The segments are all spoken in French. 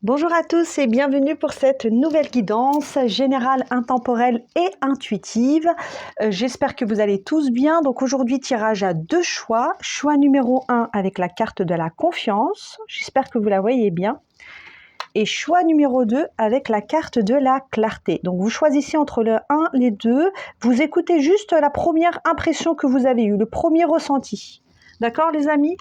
Bonjour à tous et bienvenue pour cette nouvelle guidance générale, intemporelle et intuitive. J'espère que vous allez tous bien. Donc aujourd'hui, tirage à deux choix. Choix numéro 1 avec la carte de la confiance. J'espère que vous la voyez bien. Et choix numéro 2 avec la carte de la clarté. Donc vous choisissez entre le 1 et les 2. Vous écoutez juste la première impression que vous avez eue, le premier ressenti. D'accord les amis ?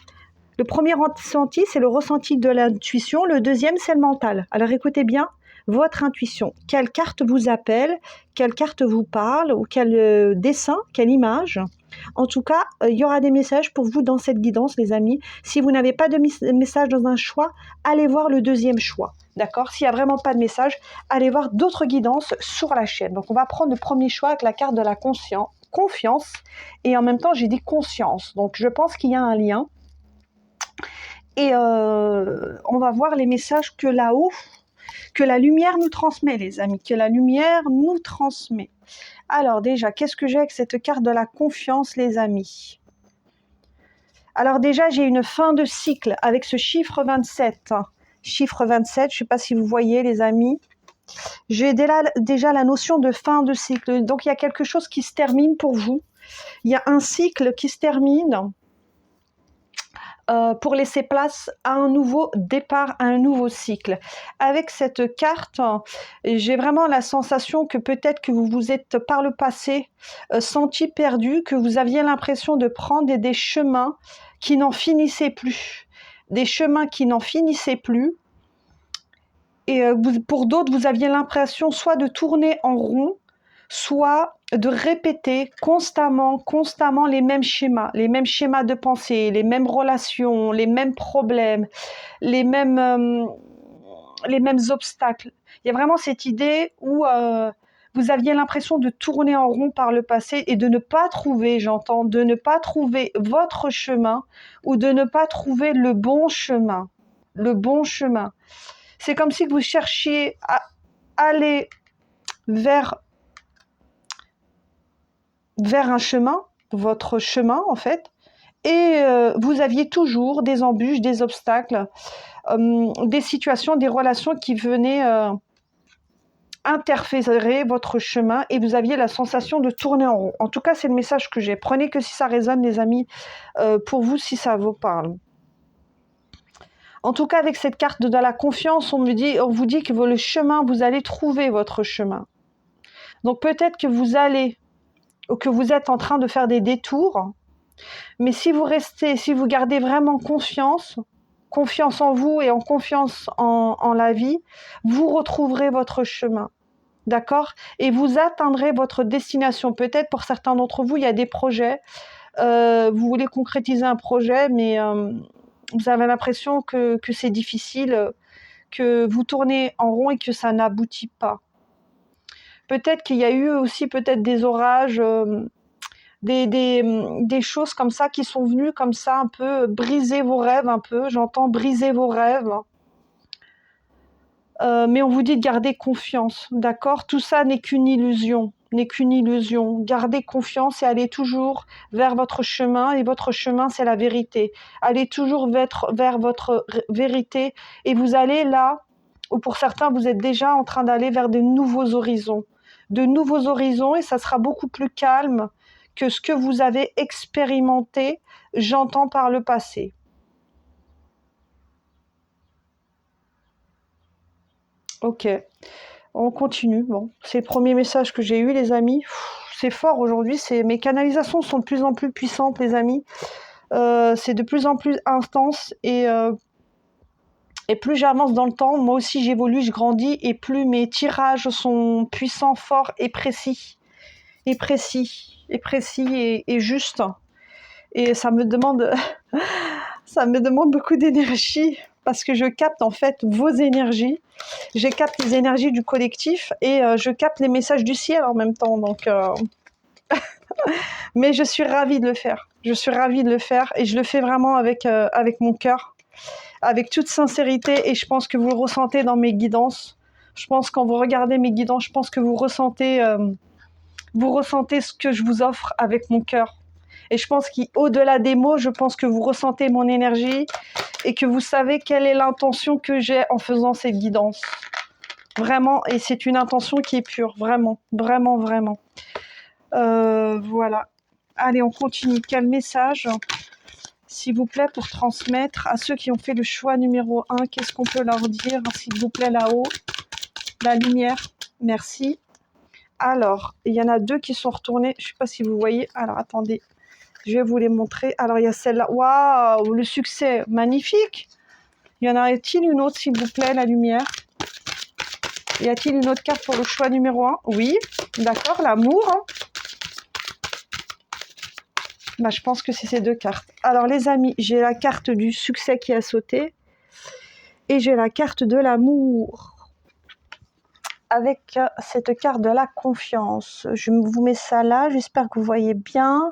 Le premier ressenti, c'est le ressenti de l'intuition. Le deuxième, c'est le mental. Alors écoutez bien votre intuition. Quelle carte vous appelle? Quelle carte vous parle? Ou quel dessin? Quelle image? En tout cas, il y aura des messages pour vous dans cette guidance, les amis. Si vous n'avez pas de message dans un choix, allez voir le deuxième choix. D'accord? S'il n'y a vraiment pas de message, allez voir d'autres guidances sur la chaîne. Donc on va prendre le premier choix avec la carte de la confiance. Et en même temps, j'ai dit conscience. Donc je pense qu'il y a un lien. Et on va voir les messages que là-haut, que la lumière nous transmet, les amis, que la lumière nous transmet. Alors déjà, qu'est-ce que j'ai avec cette carte de la confiance, les amis? Alors déjà, j'ai une fin de cycle avec ce chiffre 27. Chiffre 27, je ne sais pas si vous voyez, les amis. J'ai déjà la notion de fin de cycle. Donc, il y a quelque chose qui se termine pour vous. Il y a un cycle qui se termine. Pour laisser place à un nouveau départ, à un nouveau cycle. Avec cette carte, j'ai vraiment la sensation que peut-être que vous vous êtes par le passé senti perdu, que vous aviez l'impression de prendre des chemins qui n'en finissaient plus. Des chemins qui n'en finissaient plus. Et pour d'autres, vous aviez l'impression soit de tourner en rond, soit de répéter constamment les mêmes schémas de pensée, les mêmes relations, les mêmes problèmes, les mêmes obstacles. Il y a vraiment cette idée où vous aviez l'impression de tourner en rond par le passé et de ne pas trouver, de ne pas trouver votre chemin ou de ne pas trouver le bon chemin. Le bon chemin. C'est comme si vous cherchiez à aller vers un chemin, votre chemin en fait, et vous aviez toujours des embûches, des obstacles, des situations, des relations qui venaient interférer votre chemin et vous aviez la sensation de tourner en rond. En tout cas, c'est le message que j'ai. Prenez que si ça résonne, les amis, pour vous, si ça vous parle. En tout cas, avec cette carte de la confiance, on vous dit que le chemin, vous allez trouver votre chemin. Donc peut-être que vous allez ou que vous êtes en train de faire des détours, mais si vous gardez vraiment confiance en vous et en confiance en la vie, vous retrouverez votre chemin, d'accord? Et vous atteindrez votre destination. Peut-être pour certains d'entre vous, il y a des projets, vous voulez concrétiser un projet, mais vous avez l'impression que c'est difficile, que vous tournez en rond et que ça n'aboutit pas. Peut-être qu'il y a eu aussi peut-être des orages, des choses comme ça qui sont venues comme ça un peu briser vos rêves un peu. J'entends briser vos rêves. Mais on vous dit de garder confiance, d'accord? Tout ça n'est qu'une illusion, Gardez confiance et allez toujours vers votre chemin. Et votre chemin, c'est la vérité. Allez toujours vers votre vérité et vous allez là où pour certains, vous êtes déjà en train d'aller vers de nouveaux horizons. De nouveaux horizons et ça sera beaucoup plus calme que ce que vous avez expérimenté, j'entends par le passé. Ok, on continue. Bon, c'est le premier message que j'ai eu, les amis. C'est fort aujourd'hui. Mes canalisations sont de plus en plus puissantes, les amis. C'est de plus en plus intense et plus j'avance dans le temps, moi aussi j'évolue, je grandis et plus mes tirages sont puissants, forts et précis. Et juste. Et ça me demande beaucoup d'énergie parce que je capte en fait vos énergies. Je capte les énergies du collectif et je capte les messages du ciel en même temps. Donc, mais je suis ravie de le faire. Je suis ravie de le faire et je le fais vraiment avec mon cœur, avec toute sincérité et je pense que vous le ressentez dans mes guidances. Je pense quand vous regardez mes guidances, je pense que vous ressentez ce que je vous offre avec mon cœur. Et je pense qu'au-delà des mots, je pense que vous ressentez mon énergie et que vous savez quelle est l'intention que j'ai en faisant cette guidance. Vraiment, et c'est une intention qui est pure, vraiment, vraiment, vraiment. Voilà. Allez, on continue. Quel message, s'il vous plaît, pour transmettre à ceux qui ont fait le choix numéro 1, qu'est-ce qu'on peut leur dire, s'il vous plaît, là-haut? La lumière, merci. Alors, il y en a 2 qui sont retournés. Je ne sais pas si vous voyez. Alors, attendez, je vais vous les montrer. Alors, il y a celle-là. Waouh, le succès, magnifique. Y en a-t-il une autre, s'il vous plaît, la lumière? Y a-t-il une autre carte pour le choix numéro 1? Oui, d'accord, l'amour. Hein. Bah, je pense que c'est ces 2 cartes. Alors, les amis, j'ai la carte du succès qui a sauté. Et j'ai la carte de l'amour. Avec cette carte de la confiance. Je vous mets ça là, j'espère que vous voyez bien.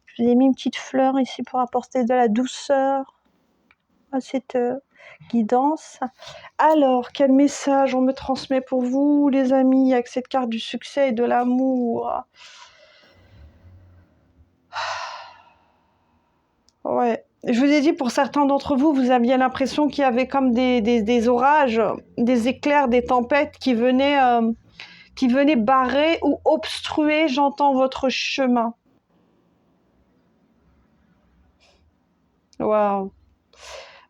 Je vous ai mis une petite fleur ici pour apporter de la douceur à cette guidance. Alors, quel message on me transmet pour vous, les amis, avec cette carte du succès et de l'amour? Ouais. Je vous ai dit, pour certains d'entre vous, vous aviez l'impression qu'il y avait comme des orages, des éclairs, des tempêtes qui venaient barrer ou obstruer, j'entends, votre chemin. Waouh.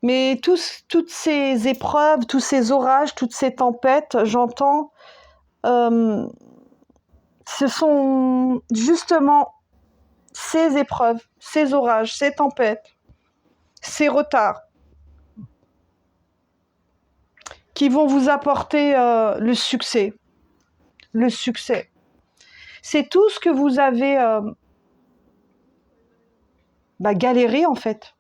Mais toutes ces épreuves, tous ces orages, toutes ces tempêtes, j'entends, ce sont justement ces épreuves, ces orages, ces tempêtes, ces retards qui vont vous apporter le succès. Le succès. C'est tout ce que vous avez galéré en fait.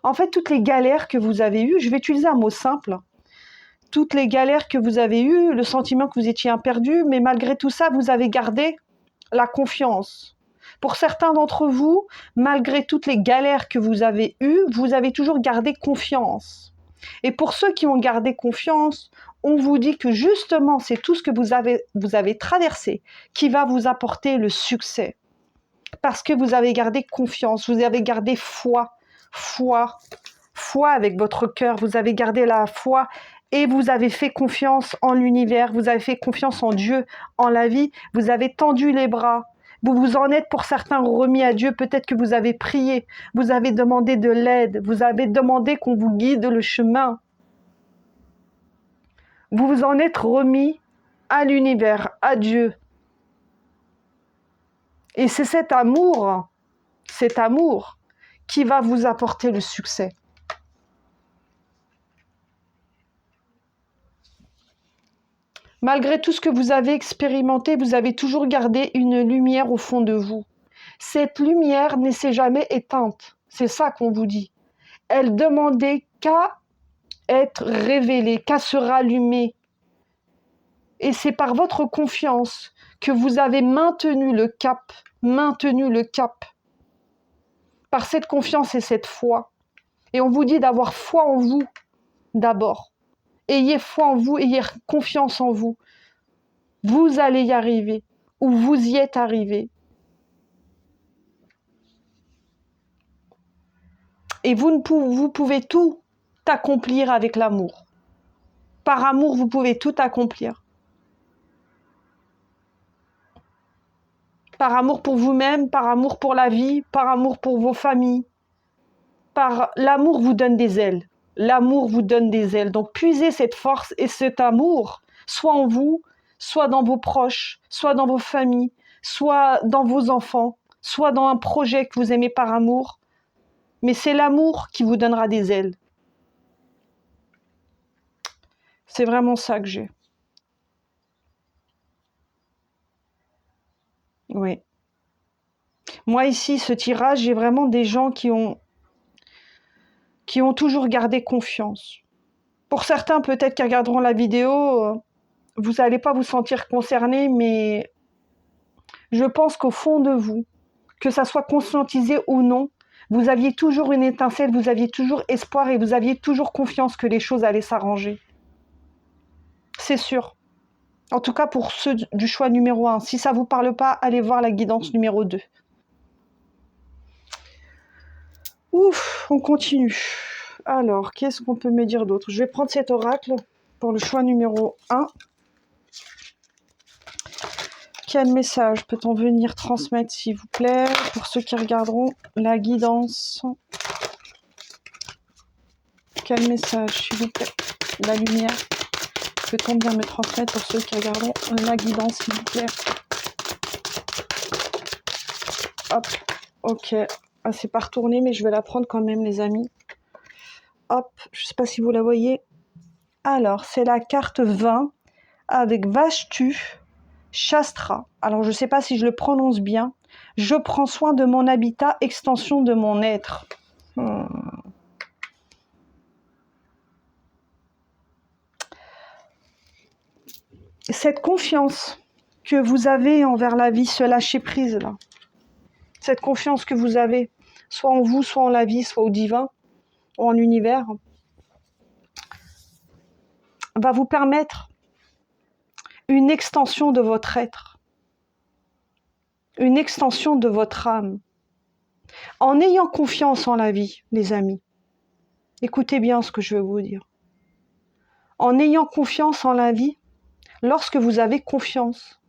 En fait, toutes les galères que vous avez eues, je vais utiliser un mot simple, toutes les galères que vous avez eues, le sentiment que vous étiez perdu, mais malgré tout ça, vous avez gardé la confiance. Pour certains d'entre vous, malgré toutes les galères que vous avez eues, vous avez toujours gardé confiance. Et pour ceux qui ont gardé confiance, on vous dit que justement, c'est tout ce que vous avez traversé qui va vous apporter le succès. Parce que vous avez gardé confiance, vous avez gardé foi avec votre cœur, vous avez gardé la foi et vous avez fait confiance en l'univers, vous avez fait confiance en Dieu, en la vie, vous avez tendu les bras. Vous vous en êtes pour certains remis à Dieu, peut-être que vous avez prié, vous avez demandé de l'aide, vous avez demandé qu'on vous guide le chemin. Vous vous en êtes remis à l'univers, à Dieu. Et c'est cet amour qui va vous apporter le succès. Malgré tout ce que vous avez expérimenté, vous avez toujours gardé une lumière au fond de vous. Cette lumière ne s'est jamais éteinte. C'est ça qu'on vous dit. Elle demandait qu'à être révélée, qu'à se rallumer. Et c'est par votre confiance que vous avez maintenu le cap. Par cette confiance et cette foi. Et on vous dit d'avoir foi en vous d'abord. Ayez foi en vous, ayez confiance en vous. Vous allez y arriver, ou vous y êtes arrivé. Et vous pouvez tout accomplir avec l'amour. Par amour, vous pouvez tout accomplir. Par amour pour vous-même, par amour pour la vie, par amour pour vos familles. L'amour vous donne des ailes. L'amour vous donne des ailes. Donc puisez cette force et cet amour, soit en vous, soit dans vos proches, soit dans vos familles, soit dans vos enfants, soit dans un projet que vous aimez par amour. Mais c'est l'amour qui vous donnera des ailes. C'est vraiment ça que j'ai. Oui. Moi ici, ce tirage, j'ai vraiment des gens qui ont toujours gardé confiance. Pour certains, peut-être qui regarderont la vidéo, vous n'allez pas vous sentir concerné, mais je pense qu'au fond de vous, que ça soit conscientisé ou non, vous aviez toujours une étincelle, vous aviez toujours espoir et vous aviez toujours confiance que les choses allaient s'arranger. C'est sûr. En tout cas, pour ceux du choix numéro 1. Si ça ne vous parle pas, allez voir la guidance numéro 2. Ouf, on continue. Alors, qu'est-ce qu'on peut me dire d'autre? Je vais prendre cet oracle pour le choix numéro 1. Quel message peut-on venir transmettre, s'il vous plaît, pour ceux qui regarderont la guidance? Quel message, s'il vous plaît? La lumière. Peut-on bien me transmettre pour ceux qui regarderont la guidance, s'il vous plaît? Hop, ok. Ah, c'est pas retourné, mais je vais la prendre quand même, les amis. Hop, je sais pas si vous la voyez. Alors, c'est la carte 20 avec Vashtu Shastra. Alors, je sais pas si je le prononce bien. Je prends soin de mon habitat, extension de mon être. Cette confiance que vous avez envers la vie, ce lâcher-prise là, cette confiance que vous avez, soit en vous, soit en la vie, soit au divin, ou en l'univers, va vous permettre une extension de votre être, une extension de votre âme. En ayant confiance en la vie, les amis, écoutez bien ce que je veux vous dire. En ayant confiance en la vie, lorsque vous avez confiance,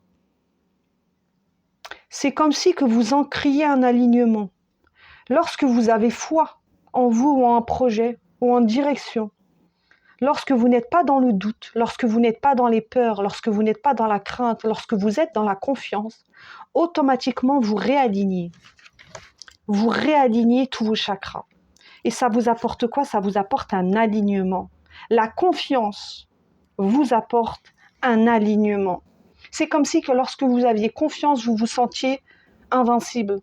c'est comme si que vous encriez un alignement. Lorsque vous avez foi en vous ou en un projet ou en direction, lorsque vous n'êtes pas dans le doute, lorsque vous n'êtes pas dans les peurs, lorsque vous n'êtes pas dans la crainte, lorsque vous êtes dans la confiance, automatiquement vous réalignez. Vous réalignez tous vos chakras. Et ça vous apporte quoi? Ça vous apporte un alignement. La confiance vous apporte un alignement. C'est comme si que lorsque vous aviez confiance, vous vous sentiez invincible.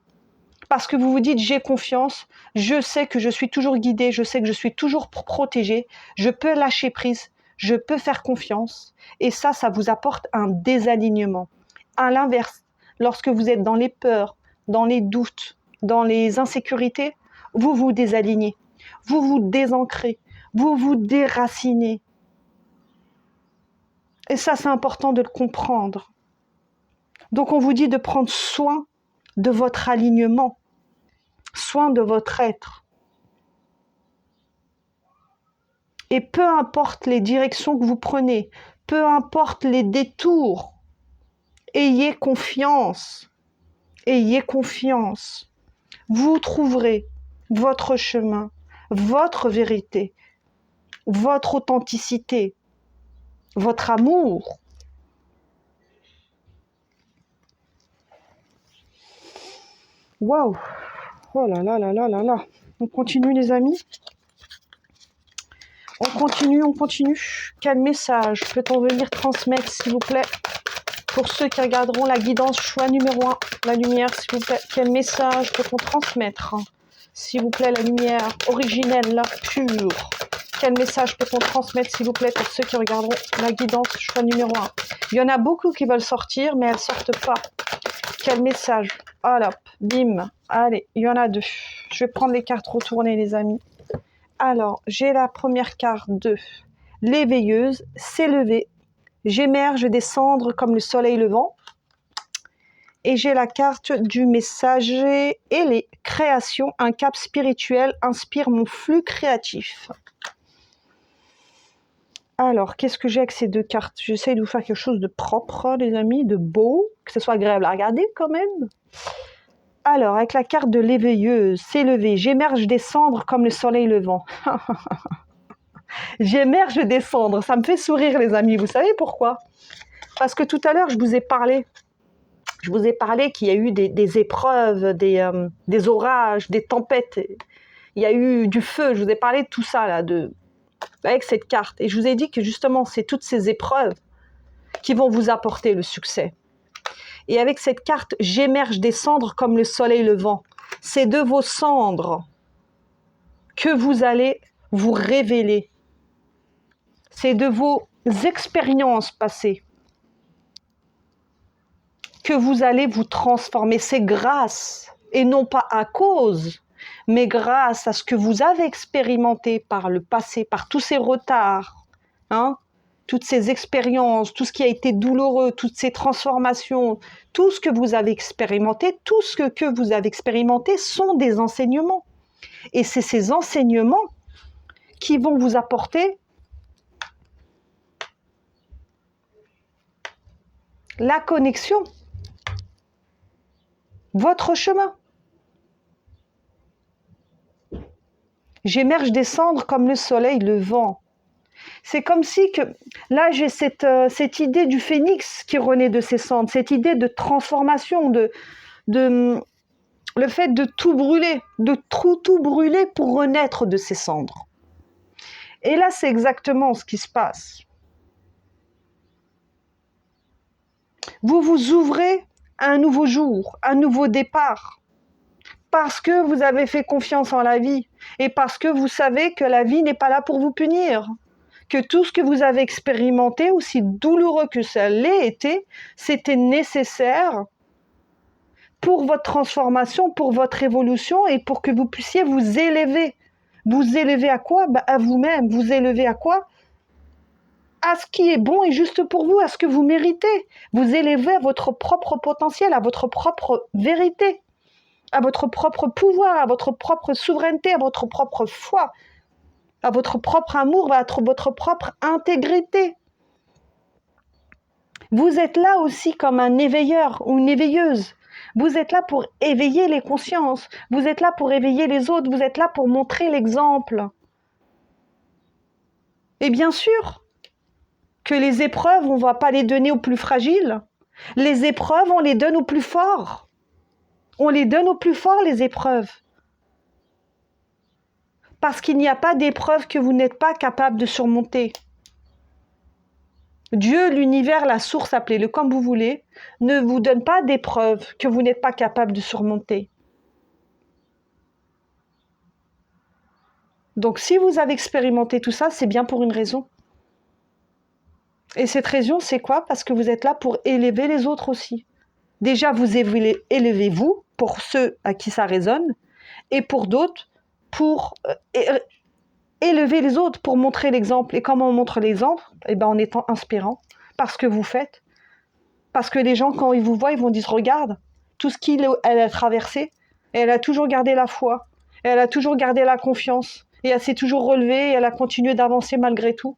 Parce que vous vous dites, j'ai confiance, je sais que je suis toujours guidée, je sais que je suis toujours protégée, je peux lâcher prise, je peux faire confiance. Et ça vous apporte un désalignement. À l'inverse, lorsque vous êtes dans les peurs, dans les doutes, dans les insécurités, vous vous désalignez, vous vous désancrez, vous vous déracinez. Et ça, c'est important de le comprendre. Donc, on vous dit de prendre soin de votre alignement, soin de votre être. Et peu importe les directions que vous prenez, peu importe les détours, ayez confiance. Ayez confiance. Vous trouverez votre chemin, votre vérité, votre authenticité, votre amour. Waouh! Oh là là là là là là. On continue, les amis. On continue, on continue. Quel message peut-on venir transmettre, s'il vous plaît, pour ceux qui regarderont la guidance choix numéro 1, la lumière, s'il vous plaît. Quel message peut-on transmettre, s'il vous plaît, la lumière originelle, la pure. Quel message peut-on transmettre, s'il vous plaît, pour ceux qui regarderont la guidance choix numéro 1. Il y en a beaucoup qui veulent sortir, mais elles ne sortent pas. Quel message? Hop, bim. Allez, il y en a 2. Je vais prendre les cartes retournées, les amis. Alors, j'ai la première carte de l'éveilleuse, s'élever. J'émerge des cendres comme le soleil levant. Et j'ai la carte du messager et les créations. Un cap spirituel inspire mon flux créatif. Alors, qu'est-ce que j'ai avec ces 2 cartes? J'essaie de vous faire quelque chose de propre, les amis, de beau, que ce soit agréable à regarder quand même. Alors, avec la carte de l'éveilleuse, s'élever, j'émerge des cendres comme le soleil levant. J'émerge des cendres, ça me fait sourire, les amis. Vous savez pourquoi? Parce que tout à l'heure, je vous ai parlé qu'il y a eu des épreuves, des orages, des tempêtes. Il y a eu du feu. Je vous ai parlé de tout ça, là, avec cette carte. Et je vous ai dit que justement, c'est toutes ces épreuves qui vont vous apporter le succès. Et avec cette carte, j'émerge des cendres comme le soleil levant. C'est de vos cendres que vous allez vous révéler. C'est de vos expériences passées que vous allez vous transformer. C'est grâce, et non pas à cause, mais grâce à ce que vous avez expérimenté par le passé, par tous ces retards, toutes ces expériences, tout ce qui a été douloureux, toutes ces transformations, tout ce que vous avez expérimenté, tout ce que vous avez expérimenté sont des enseignements. Et c'est ces enseignements qui vont vous apporter la connexion, votre chemin. J'émerge des cendres comme le soleil, le vent. C'est comme si que là j'ai cette idée du phénix qui renaît de ses cendres, cette idée de transformation, de le fait de tout brûler, de tout brûler pour renaître de ses cendres. Et là c'est exactement ce qui se passe. Vous vous ouvrez à un nouveau jour, un nouveau départ, parce que vous avez fait confiance en la vie et parce que vous savez que la vie n'est pas là pour vous punir. Que tout ce que vous avez expérimenté, aussi douloureux que ça l'ait été, c'était nécessaire pour votre transformation, pour votre évolution et pour que vous puissiez vous élever. Vous élever à quoi? À vous-même. Vous élever à quoi? À ce qui est bon et juste pour vous, à ce que vous méritez. Vous élevez à votre propre potentiel, à votre propre vérité, à votre propre pouvoir, à votre propre souveraineté, à votre propre foi, à votre propre amour, à votre propre intégrité. Vous êtes là aussi comme un éveilleur ou une éveilleuse. Vous êtes là pour éveiller les consciences. Vous êtes là pour éveiller les autres. Vous êtes là pour montrer l'exemple. Et bien sûr que les épreuves, on ne va pas les donner aux plus fragiles. Les épreuves, on les donne aux plus forts. On les donne aux plus forts, les épreuves. Parce qu'il n'y a pas d'épreuve que vous n'êtes pas capable de surmonter. Dieu, l'univers, la source, appelez-le comme vous voulez, ne vous donne pas d'épreuves que vous n'êtes pas capable de surmonter. Donc si vous avez expérimenté tout ça, c'est bien pour une raison. Et cette raison, c'est quoi? Parce que vous êtes là pour élever les autres aussi. Déjà, vous élevez-vous, pour ceux à qui ça résonne, et pour d'autres, pour élever les autres, pour montrer l'exemple. Et comment on montre l'exemple? En étant inspirant, parce que vous faites. Parce que les gens, quand ils vous voient, ils vont dire, regarde, tout ce qu'elle a traversé, et elle a toujours gardé la foi, et elle a toujours gardé la confiance, et elle s'est toujours relevée, et elle a continué d'avancer malgré tout.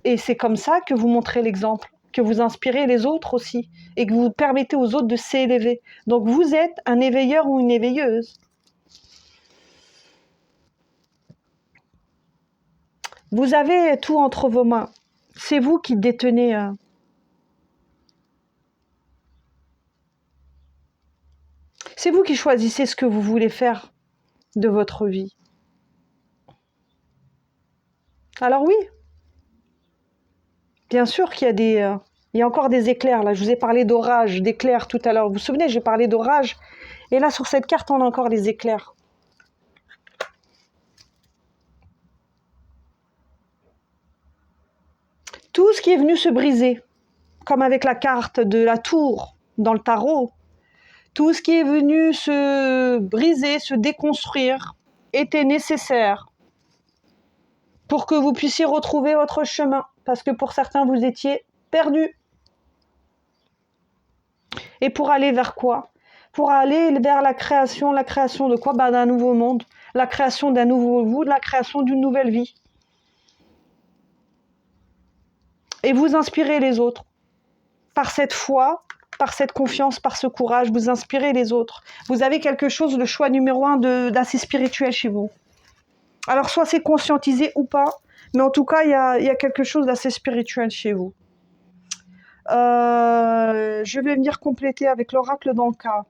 Et c'est comme ça que vous montrez l'exemple, que vous inspirez les autres aussi, et que vous permettez aux autres de s'élever. Donc vous êtes un éveilleur ou une éveilleuse. Vous avez tout entre vos mains. C'est vous qui détenez. C'est vous qui choisissez ce que vous voulez faire de votre vie. Alors oui, bien sûr qu'il y a il y a encore des éclairs. Là, je vous ai parlé d'orage, d'éclairs tout à l'heure. Vous vous souvenez, j'ai parlé d'orage. Et là, sur cette carte, on a encore les éclairs. Tout ce qui est venu se briser, comme avec la carte de la tour dans le tarot, tout ce qui est venu se briser, se déconstruire, était nécessaire pour que vous puissiez retrouver votre chemin. Parce que pour certains, vous étiez perdus. Et pour aller vers quoi? Pour aller vers la création de quoi? D'un nouveau monde, la création d'un nouveau vous, la création d'une nouvelle vie. Et vous inspirez les autres. Par cette foi, par cette confiance, par ce courage, vous inspirez les autres. Vous avez quelque chose, le choix numéro 1 d'assez spirituel chez vous. Alors soit c'est conscientisé ou pas, mais en tout cas, il y a quelque chose d'assez spirituel chez vous. Je vais venir compléter avec l'oracle d'Anka.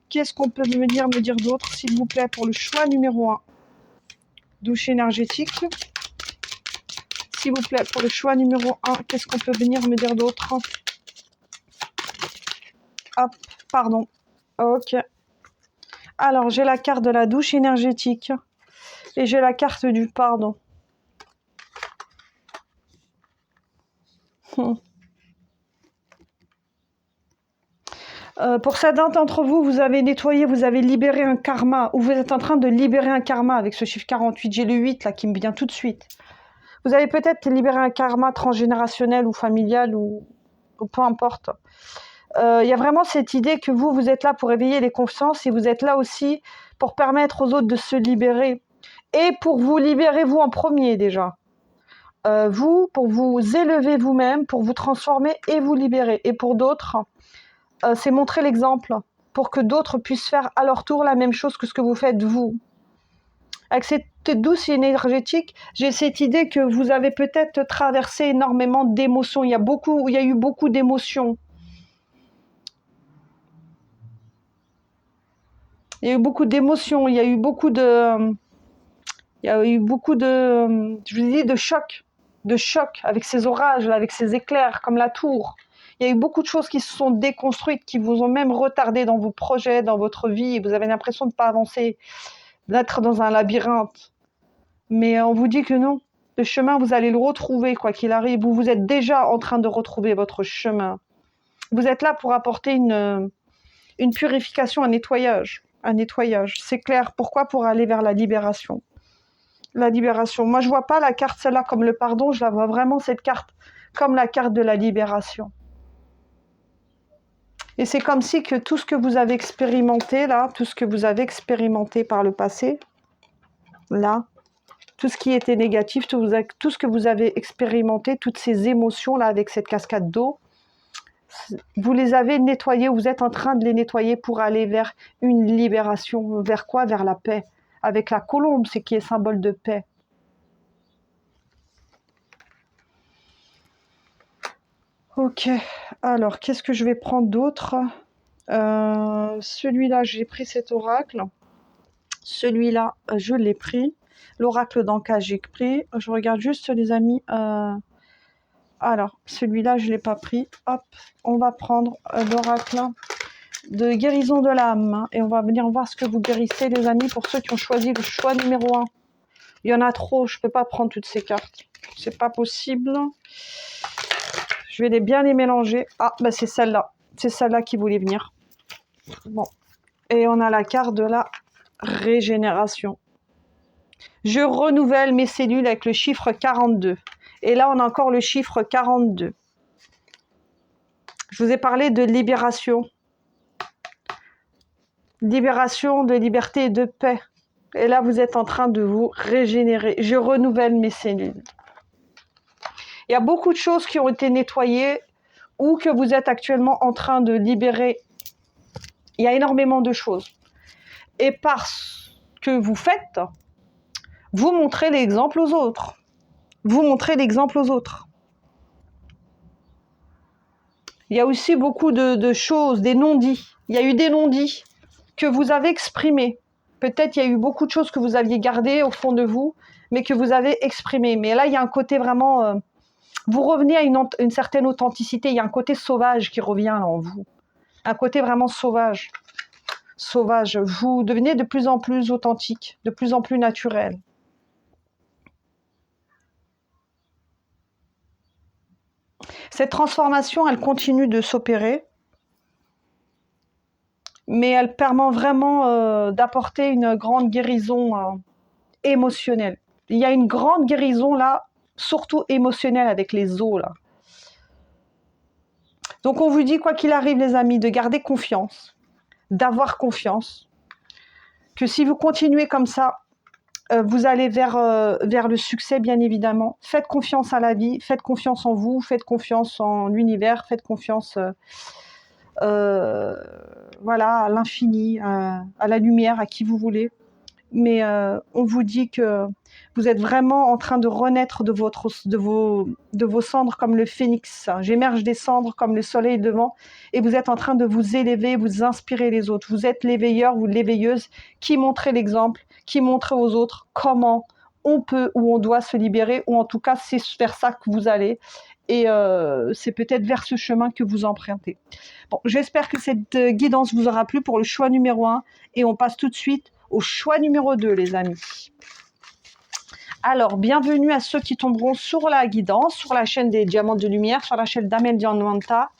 Qu'est-ce qu'on peut venir me dire d'autre, s'il vous plaît, pour le choix numéro 1? Douche énergétique. S'il vous plaît, pour le choix numéro 1, qu'est-ce qu'on peut venir me dire d'autre? Hop, pardon. Ok. Alors, j'ai la carte de la douche énergétique. Et j'ai la carte du pardon. Pour certains d'entre vous, vous avez nettoyé, vous avez libéré un karma, ou vous êtes en train de libérer un karma avec ce chiffre 48. J'ai le 8 là qui me vient tout de suite. Vous avez peut-être libéré un karma transgénérationnel ou familial ou peu importe. Il y a vraiment cette idée que vous êtes là pour éveiller les consciences et vous êtes là aussi pour permettre aux autres de se libérer et pour vous libérer vous en premier déjà. Vous, pour vous élever vous-même, pour vous transformer et vous libérer. Et pour d'autres, c'est montrer l'exemple pour que d'autres puissent faire à leur tour la même chose que ce que vous faites vous. Avec cette douce et énergétique, j'ai cette idée que vous avez peut-être traversé énormément d'émotions. Il y a eu beaucoup d'émotions. Il y a eu beaucoup d'émotions, il y a eu beaucoup de, je vous dis, de choc avec ces orages, avec ces éclairs comme la tour. Il y a eu beaucoup de choses qui se sont déconstruites, qui vous ont même retardé dans vos projets, dans votre vie. Vous avez l'impression de ne pas avancer, d'être dans un labyrinthe. Mais on vous dit que non, le chemin, vous allez le retrouver quoi qu'il arrive. Vous êtes déjà en train de retrouver votre chemin. Vous êtes là pour apporter une purification, un nettoyage. C'est clair. Pourquoi? Pour aller vers la libération. La libération. Moi, je vois pas la carte celle-là comme le pardon. Je la vois vraiment cette carte comme la carte de la libération. Et c'est comme si que tout ce que vous avez expérimenté là, tout ce que vous avez expérimenté par le passé, là, tout ce qui était négatif, tout ce que vous avez expérimenté, toutes ces émotions là avec cette cascade d'eau, vous les avez nettoyées, vous êtes en train de les nettoyer pour aller vers une libération. Vers quoi? Vers la paix. Avec la colombe, c'est qui est symbole de paix. Ok, alors qu'est-ce que je vais prendre d'autre? Celui-là, j'ai pris cet oracle. Celui-là, je l'ai pris. L'oracle d'Anka, j'ai pris. Je regarde juste, les amis. Alors, celui-là, je ne l'ai pas pris. Hop, on va prendre l'oracle de guérison de l'âme. Et on va venir voir ce que vous guérissez, les amis, pour ceux qui ont choisi le choix numéro 1. Il y en a trop, je ne peux pas prendre toutes ces cartes. C'est pas possible. Je vais bien les mélanger. Ah, ben c'est celle-là. C'est celle-là qui voulait venir. Bon. Et on a la carte de la régénération. Je renouvelle mes cellules avec le chiffre 42. Et là, on a encore le chiffre 42. Je vous ai parlé de libération. Libération, de liberté et de paix. Et là, vous êtes en train de vous régénérer. Je renouvelle mes cellules. Il y a beaucoup de choses qui ont été nettoyées ou que vous êtes actuellement en train de libérer. Il y a énormément de choses. Et parce que vous faites, vous montrez l'exemple aux autres. Vous montrez l'exemple aux autres. Il y a aussi beaucoup de choses, des non-dits. Il y a eu des non-dits que vous avez exprimés. Peut-être il y a eu beaucoup de choses que vous aviez gardées au fond de vous, mais que vous avez exprimées. Mais là, il y a un côté vraiment... vous revenez à une certaine authenticité. Il y a un côté sauvage qui revient là, en vous. Un côté vraiment sauvage. Sauvage. Vous devenez de plus en plus authentique, de plus en plus naturel. Cette transformation, elle continue de s'opérer, mais elle permet vraiment d'apporter une grande guérison émotionnelle. Il y a une grande guérison là, surtout émotionnelle avec les os là. Donc on vous dit, quoi qu'il arrive les amis, de garder confiance, d'avoir confiance, que si vous continuez comme ça, vous allez vers le succès, bien évidemment. Faites confiance à la vie, faites confiance en vous, faites confiance en l'univers, faites confiance voilà, à l'infini, à la lumière, à qui vous voulez. Mais on vous dit que vous êtes vraiment en train de renaître de vos cendres comme le phénix. J'émerge des cendres comme le soleil devant, et vous êtes en train de vous élever, vous inspirer les autres. Vous êtes l'éveilleur ou l'éveilleuse qui montrez l'exemple, qui montrez aux autres comment on peut ou on doit se libérer, ou en tout cas c'est vers ça que vous allez. Et c'est peut-être vers ce chemin que vous empruntez. Bon, j'espère que cette guidance vous aura plu pour le choix numéro 1, et on passe tout de suite au choix numéro 2, les amis. Alors, bienvenue à ceux qui tomberont sur la guidance, sur la chaîne des Diamants de Lumière, sur la chaîne d'Amel Dianuanta.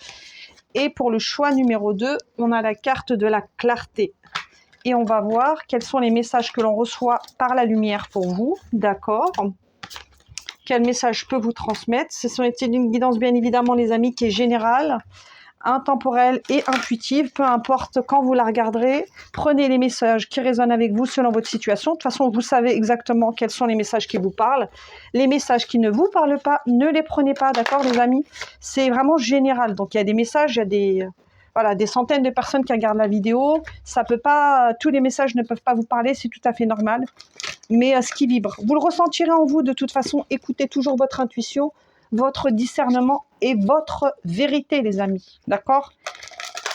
Et pour le choix numéro 2, on a la carte de la clarté. Et on va voir quels sont les messages que l'on reçoit par la lumière pour vous. D'accord. Quel message je peux vous transmettre? Ce sont une guidance, bien évidemment, les amis, qui est générale. intemporelle et intuitive, peu importe quand vous la regarderez, prenez les messages qui résonnent avec vous selon votre situation. De toute façon, vous savez exactement quels sont les messages qui vous parlent. Les messages qui ne vous parlent pas, ne les prenez pas, d'accord les amis? C'est vraiment général. Donc il y a des messages, il y a des... Voilà, des centaines de personnes qui regardent la vidéo. Ça peut pas, tous les messages ne peuvent pas vous parler, c'est tout à fait normal. Mais ce qui vibre, vous le ressentirez en vous de toute façon. Écoutez toujours votre intuition, votre discernement et votre vérité, les amis. D'accord?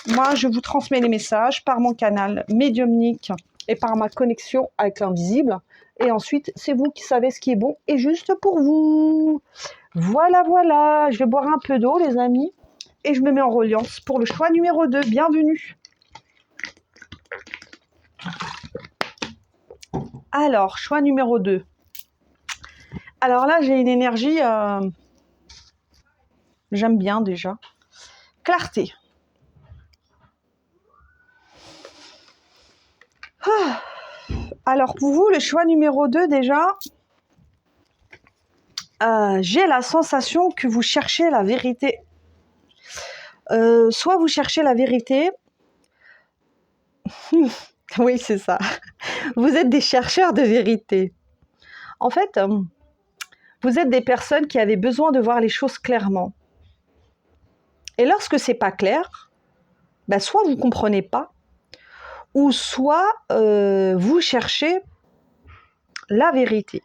Moi, je vous transmets les messages par mon canal médiumnique et par ma connexion avec l'invisible. Et ensuite, c'est vous qui savez ce qui est bon et juste pour vous. Voilà, voilà. Je vais boire un peu d'eau, les amis. Et je me mets en reliance pour le choix numéro 2. Bienvenue. Alors, choix numéro 2. Alors là, j'ai une énergie... j'aime bien déjà. Clarté. Ah. Alors, pour vous, le choix numéro 2, déjà... j'ai la sensation que vous cherchez la vérité. Soit vous cherchez la vérité... oui, c'est ça. Vous êtes des chercheurs de vérité. En fait, vous êtes des personnes qui avaient besoin de voir les choses clairement. Et lorsque c'est pas clair, ben soit vous comprenez pas, ou soit vous cherchez la vérité.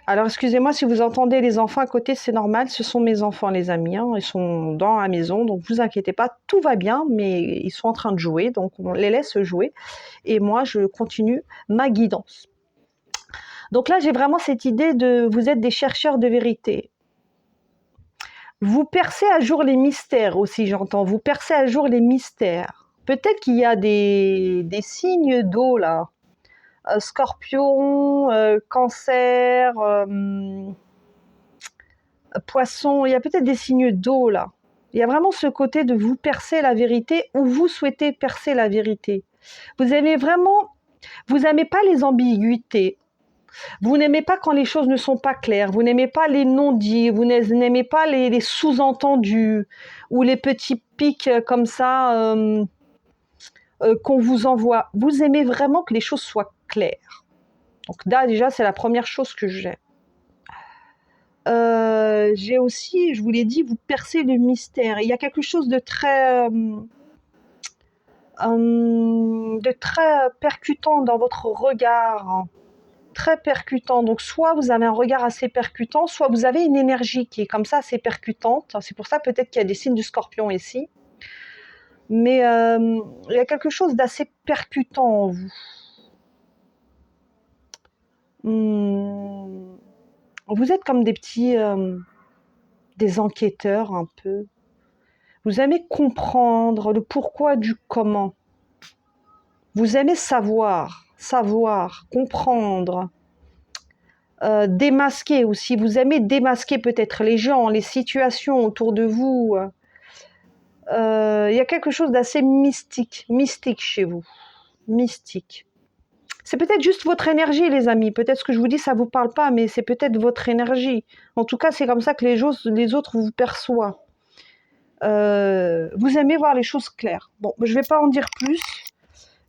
Alors, excusez-moi si vous entendez les enfants à côté, c'est normal, ce sont mes enfants, les amis, hein, ils sont dans la maison, donc vous inquiétez pas, tout va bien, mais ils sont en train de jouer, donc on les laisse jouer, et moi, je continue ma guidance. Donc là, j'ai vraiment cette idée de, vous êtes des chercheurs de vérité. Vous percez à jour les mystères aussi, j'entends, vous percez à jour les mystères. Peut-être qu'il y a des signes d'eau, là, Scorpion, Cancer, Poisson, il y a peut-être des signes d'eau là. Il y a vraiment ce côté de vous percer la vérité ou vous souhaitez percer la vérité. Vous aimez vraiment, vous n'aimez pas les ambiguïtés. Vous n'aimez pas quand les choses ne sont pas claires. Vous n'aimez pas les non-dits. Vous n'aimez pas les sous-entendus ou les petits pics comme ça qu'on vous envoie. Vous aimez vraiment que les choses soient claires. Donc là, déjà, c'est la première chose que j'ai. J'ai aussi, je vous l'ai dit, vous percez le mystère. Il y a quelque chose de très percutant dans votre regard, hein. Très percutant. Donc soit vous avez un regard assez percutant, soit vous avez une énergie qui est comme ça assez percutante. C'est pour ça peut-être qu'il y a des signes du Scorpion ici. Mais il y a quelque chose d'assez percutant en vous. Vous êtes comme des petits... des enquêteurs un peu. Vous aimez comprendre le pourquoi du comment. Vous aimez savoir, comprendre, démasquer aussi. Vous aimez démasquer peut-être les gens, les situations autour de vous. Il y a quelque chose d'assez mystique chez vous. Mystique. C'est peut-être juste votre énergie, les amis. Peut-être ce que je vous dis, ça ne vous parle pas, mais c'est peut-être votre énergie. En tout cas, c'est comme ça que les autres vous perçoivent. Vous aimez voir les choses claires. Bon, je ne vais pas en dire plus.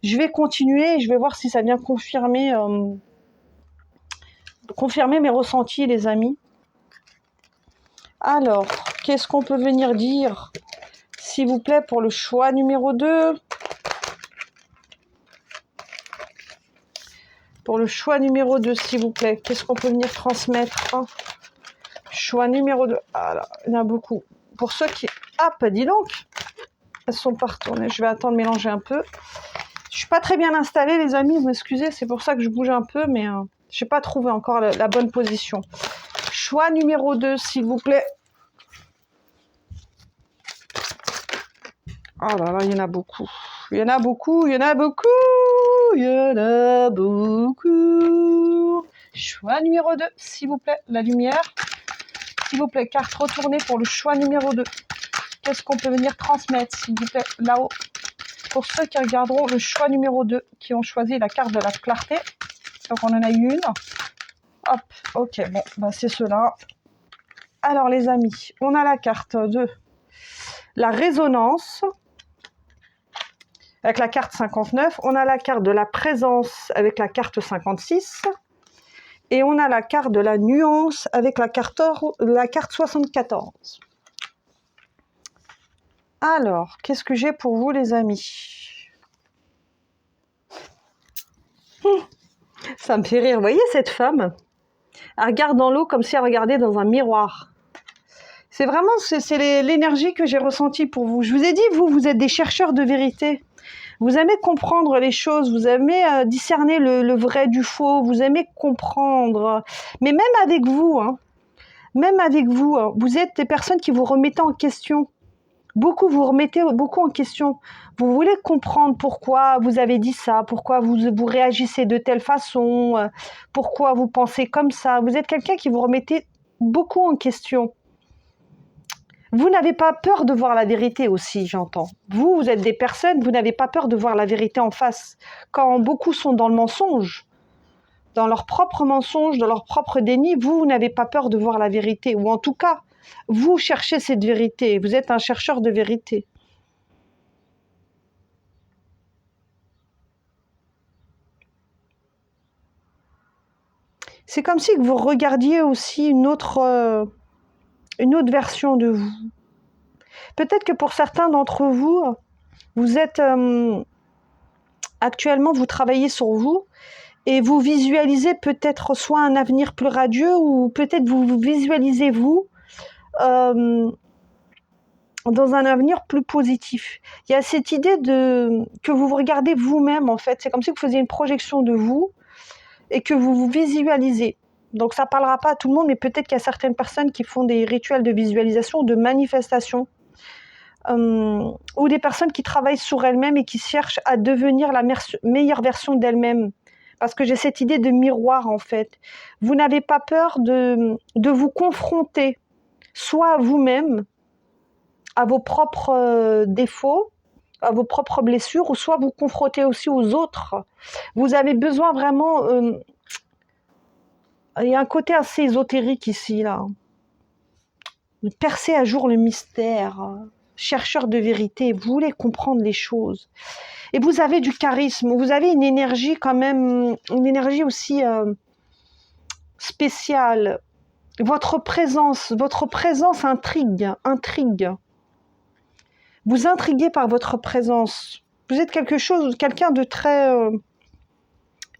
Je vais continuer et je vais voir si ça vient confirmer mes ressentis, les amis. Alors, qu'est-ce qu'on peut venir dire, s'il vous plaît, pour le choix numéro 2 ? Pour le choix numéro 2, s'il vous plaît, qu'est-ce qu'on peut venir transmettre ? Choix numéro 2. Ah là, il y en a beaucoup. Pour ceux qui... Ah, pas dis donc. Elles sont pas retournées. Je vais attendre de mélanger un peu. Je suis pas très bien installée, les amis. Vous m'excusez, c'est pour ça que je bouge un peu, mais je n'ai pas trouvé encore la bonne position. Choix numéro 2, s'il vous plaît. Oh là là, il y en a beaucoup. Il y en a beaucoup. Choix numéro 2, s'il vous plaît. La lumière. S'il vous plaît, carte retournée pour le choix numéro 2. Qu'est-ce qu'on peut venir transmettre, s'il vous plaît, là-haut ? Pour ceux qui regarderont le choix numéro 2, qui ont choisi la carte de la clarté. Donc on en a une. Hop, ok, bon, bah c'est cela. Alors les amis, on a la carte de la résonance avec la carte 59, on a la carte de la présence avec la carte 56 et on a la carte de la nuance avec la carte 74. Alors, qu'est-ce que j'ai pour vous les amis? Ça me fait rire. Vous voyez cette femme? Elle regarde dans l'eau comme si elle regardait dans un miroir. C'est vraiment l'énergie que j'ai ressentie pour vous. Je vous ai dit, vous êtes des chercheurs de vérité. Vous aimez comprendre les choses, vous aimez discerner le vrai du faux, vous aimez comprendre. Mais même avec vous, vous êtes des personnes qui vous remettez en question. Vous remettez beaucoup en question. Vous voulez comprendre pourquoi vous avez dit ça, pourquoi vous réagissez de telle façon, pourquoi vous pensez comme ça. Vous êtes quelqu'un qui vous remettez beaucoup en question. Vous n'avez pas peur de voir la vérité aussi, j'entends. Vous êtes des personnes, vous n'avez pas peur de voir la vérité en face. Quand beaucoup sont dans le mensonge, dans leur propre mensonge, dans leur propre déni, vous n'avez pas peur de voir la vérité. Ou en tout cas, vous cherchez cette vérité. Vous êtes un chercheur de vérité. C'est comme si vous regardiez aussi une autre version de vous. Peut-être que pour certains d'entre vous, vous êtes actuellement, vous travaillez sur vous et vous visualisez peut-être soit un avenir plus radieux ou peut-être vous visualisez vous dans un avenir plus positif. Il y a cette idée que vous vous regardez vous-même en fait. C'est comme si vous faisiez une projection de vous et que vous vous visualisez. Donc ça ne parlera pas à tout le monde, mais peut-être qu'il y a certaines personnes qui font des rituels de visualisation, de manifestation. Ou des personnes qui travaillent sur elles-mêmes et qui cherchent à devenir la meilleure version d'elles-mêmes. Parce que j'ai cette idée de miroir, en fait. Vous n'avez pas peur de vous confronter, soit à vous-même, à vos propres défauts, à vos propres blessures, ou soit vous confronter aussi aux autres. Vous avez besoin vraiment... il y a un côté assez ésotérique ici, là. De percer à jour le mystère... chercheur de vérité, vous voulez comprendre les choses. Et vous avez du charisme, vous avez une énergie quand même, une énergie aussi spéciale. Votre présence intrigue. Vous intriguez par votre présence. Vous êtes quelqu'un de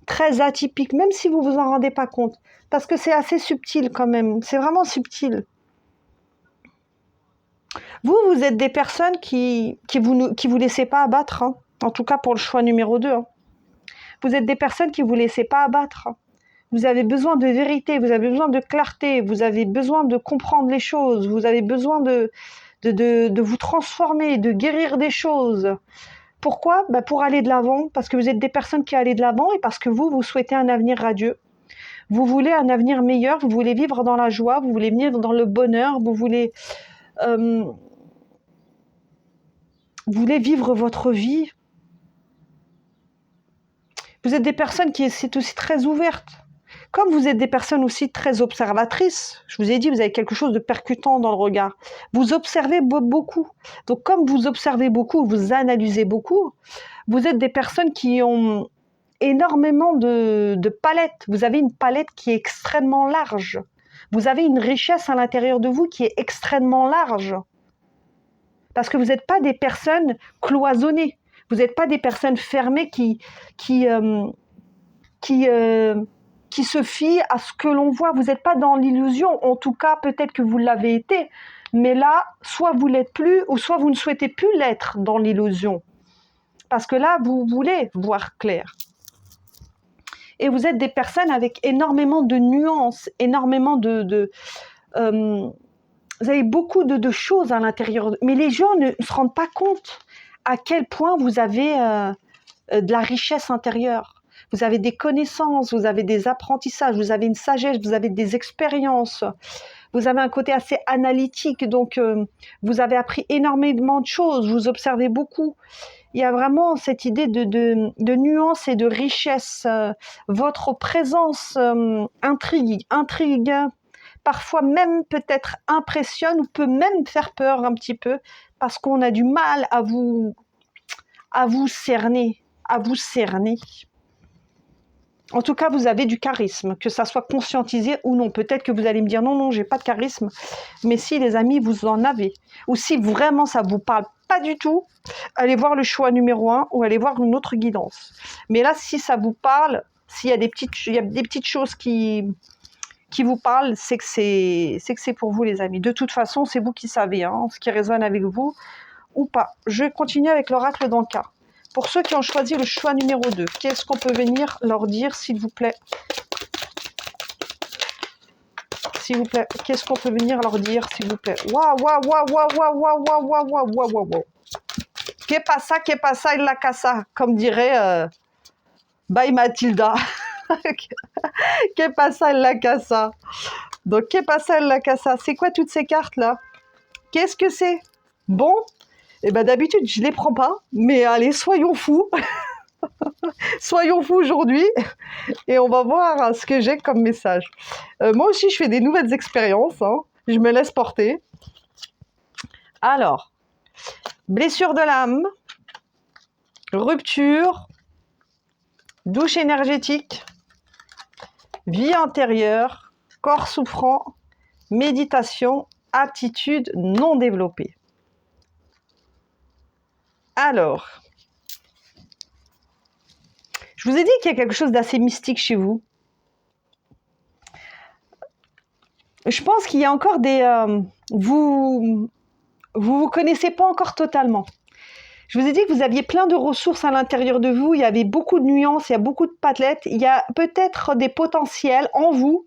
très atypique, même si vous vous en rendez pas compte. Parce que c'est assez subtil quand même, c'est vraiment subtil. Vous êtes des personnes qui vous laissez pas abattre, hein. En tout cas pour le choix numéro 2. Hein. Vous êtes des personnes qui vous laissez pas abattre. Hein. Vous avez besoin de vérité, vous avez besoin de clarté, vous avez besoin de comprendre les choses, vous avez besoin de vous transformer, de guérir des choses. Pourquoi ? Pour aller de l'avant, parce que vous êtes des personnes qui allaient de l'avant et parce que vous souhaitez un avenir radieux. Vous voulez un avenir meilleur, vous voulez vivre dans la joie, vous voulez vivre dans le bonheur, vous voulez vivre votre vie. Vous êtes des personnes qui sont aussi très ouvertes. Comme vous êtes des personnes aussi très observatrices, je vous ai dit, vous avez quelque chose de percutant dans le regard. Vous observez beaucoup. Donc comme vous observez beaucoup, vous analysez beaucoup, vous êtes des personnes qui ont énormément de palettes. Vous avez une palette qui est extrêmement large. Vous avez une richesse à l'intérieur de vous qui est extrêmement large. Parce que vous n'êtes pas des personnes cloisonnées. Vous n'êtes pas des personnes fermées qui se fient à ce que l'on voit. Vous n'êtes pas dans l'illusion. En tout cas, peut-être que vous l'avez été. Mais là, soit vous l'êtes plus, ou soit vous ne souhaitez plus l'être dans l'illusion. Parce que là, vous voulez voir clair. Et vous êtes des personnes avec énormément de nuances, énormément vous avez beaucoup de choses à l'intérieur. Mais les gens ne se rendent pas compte à quel point vous avez de la richesse intérieure. Vous avez des connaissances, vous avez des apprentissages, vous avez une sagesse, vous avez des expériences. Vous avez un côté assez analytique, donc vous avez appris énormément de choses, vous observez beaucoup. Il y a vraiment cette idée de nuance et de richesse. Votre présence intrigue, parfois même peut-être impressionne ou peut même faire peur un petit peu parce qu'on a du mal à vous cerner, à vous cerner. En tout cas, vous avez du charisme, que ça soit conscientisé ou non. Peut-être que vous allez me dire non, j'ai pas de charisme. Mais si les amis, vous en avez. Ou si vraiment ça vous parle pas du tout, allez voir le choix numéro 1 ou allez voir une autre guidance. Mais là, si ça vous parle, s'il y a des petites choses qui vous parlent, c'est que c'est pour vous les amis. De toute façon, c'est vous qui savez hein, ce qui résonne avec vous ou pas. Je continue avec l'oracle d'Anka. Pour ceux qui ont choisi le choix numéro 2, qu'est-ce qu'on peut venir leur dire, s'il vous plaît? S'il vous plaît, qu'est-ce qu'on peut venir leur dire, s'il vous plaît? Waouh, waouh, waouh, waouh, waouh, waouh, waouh, waouh, waouh, waouh, waouh. Qu'est passa, il la cassa, comme dirait Bye Mathilda. Qu'est passa, il la cassa. Donc, qu'est passa, il la cassa. C'est quoi toutes ces cartes-là? Qu'est-ce que c'est? Bon, eh ben d'habitude, je ne les prends pas, mais allez, soyons fous. Soyons fous aujourd'hui et on va voir ce que j'ai comme message. Moi aussi, je fais des nouvelles expériences. Hein. Je me laisse porter. Alors, blessure de l'âme, rupture, douche énergétique, vie antérieure, corps souffrant, méditation, aptitude non développée. Alors, je vous ai dit qu'il y a quelque chose d'assez mystique chez vous. Je pense qu'il y a encore des... vous connaissez pas encore totalement. Je vous ai dit que vous aviez plein de ressources à l'intérieur de vous, il y avait beaucoup de nuances, il y a beaucoup de palettes, il y a peut-être des potentiels en vous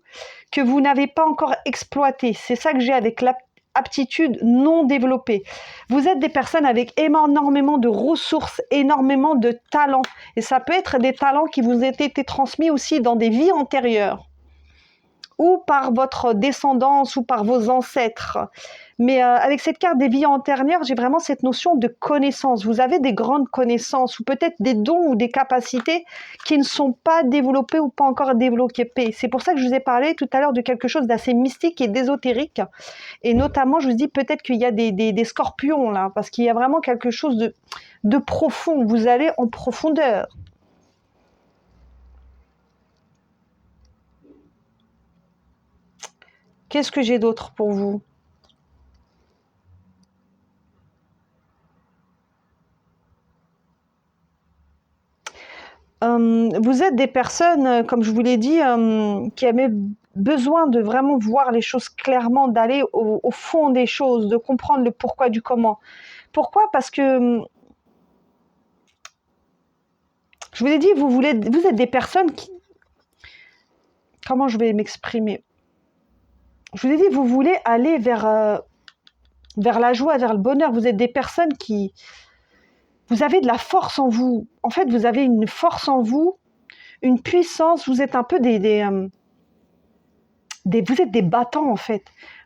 que vous n'avez pas encore exploités. C'est ça que j'ai avec l'aptitude non développée. Vous êtes des personnes avec énormément de ressources, énormément de talents. Et ça peut être des talents qui vous ont été transmis aussi dans des vies antérieures, ou par votre descendance, ou par vos ancêtres. Mais avec cette carte des vies antérieures, j'ai vraiment cette notion de connaissance. Vous avez des grandes connaissances, ou peut-être des dons ou des capacités qui ne sont pas développées ou pas encore développées. C'est pour ça que je vous ai parlé tout à l'heure de quelque chose d'assez mystique et d'ésotérique. Et notamment, je vous dis peut-être qu'il y a des scorpions là, parce qu'il y a vraiment quelque chose de profond. Vous allez en profondeur. Qu'est-ce que j'ai d'autre pour vous? Vous êtes des personnes, comme je vous l'ai dit, qui avaient besoin de vraiment voir les choses clairement, d'aller au fond des choses, de comprendre le pourquoi du comment. Pourquoi? Parce que, je vous l'ai dit, vous êtes des personnes qui... Comment je vais m'exprimer? Je vous ai dit, vous voulez aller vers la joie, vers le bonheur. Vous êtes des personnes qui... Vous avez de la force en vous. En fait, vous avez une force en vous, une puissance. Vous êtes un peu vous êtes des battants, en fait.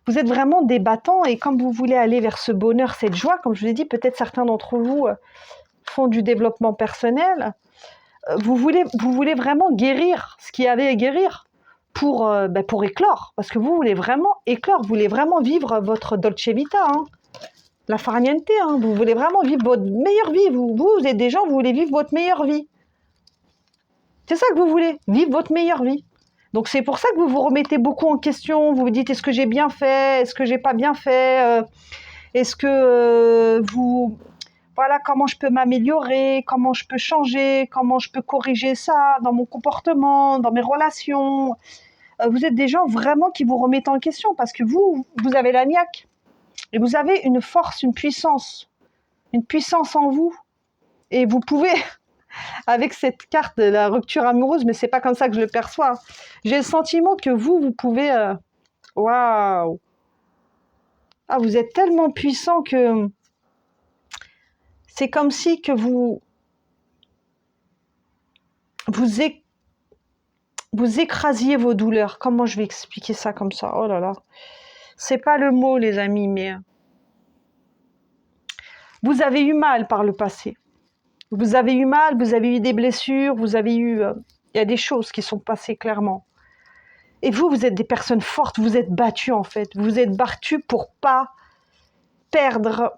Vous êtes vraiment des battants et comme vous voulez aller vers ce bonheur, cette joie, comme je vous ai dit, peut-être certains d'entre vous font du développement personnel. Vous voulez vraiment guérir ce qu'il y avait à guérir pour éclore. Parce que vous voulez vraiment éclore, vous voulez vraiment vivre votre Dolce Vita, hein. La farniente, hein. Vous voulez vraiment vivre votre meilleure vie. Vous êtes des gens, vous voulez vivre votre meilleure vie. C'est ça que vous voulez, vivre votre meilleure vie. Donc c'est pour ça que vous vous remettez beaucoup en question. Vous vous dites, est-ce que j'ai bien fait? Est-ce que j'ai pas bien fait? Est-ce que voilà, comment je peux m'améliorer? Comment je peux changer? Comment je peux corriger ça dans mon comportement, dans mes relations? Vous êtes des gens vraiment qui vous remettent en question parce que vous avez la niaque. Et vous avez une force, une puissance en vous. Et vous pouvez, avec cette carte de la rupture amoureuse, mais c'est pas comme ça que je le perçois. J'ai le sentiment que vous pouvez... Waouh! Ah, vous êtes tellement puissant que... C'est comme si que vous écrasiez vos douleurs. Comment je vais expliquer ça comme ça? Oh là là. C'est pas le mot, les amis, mais... Vous avez eu mal par le passé. Vous avez eu mal, vous avez eu des blessures, vous avez eu... Il y a des choses qui sont passées clairement. Et vous, vous êtes des personnes fortes, vous êtes battues en fait. Vous êtes battues pour pas perdre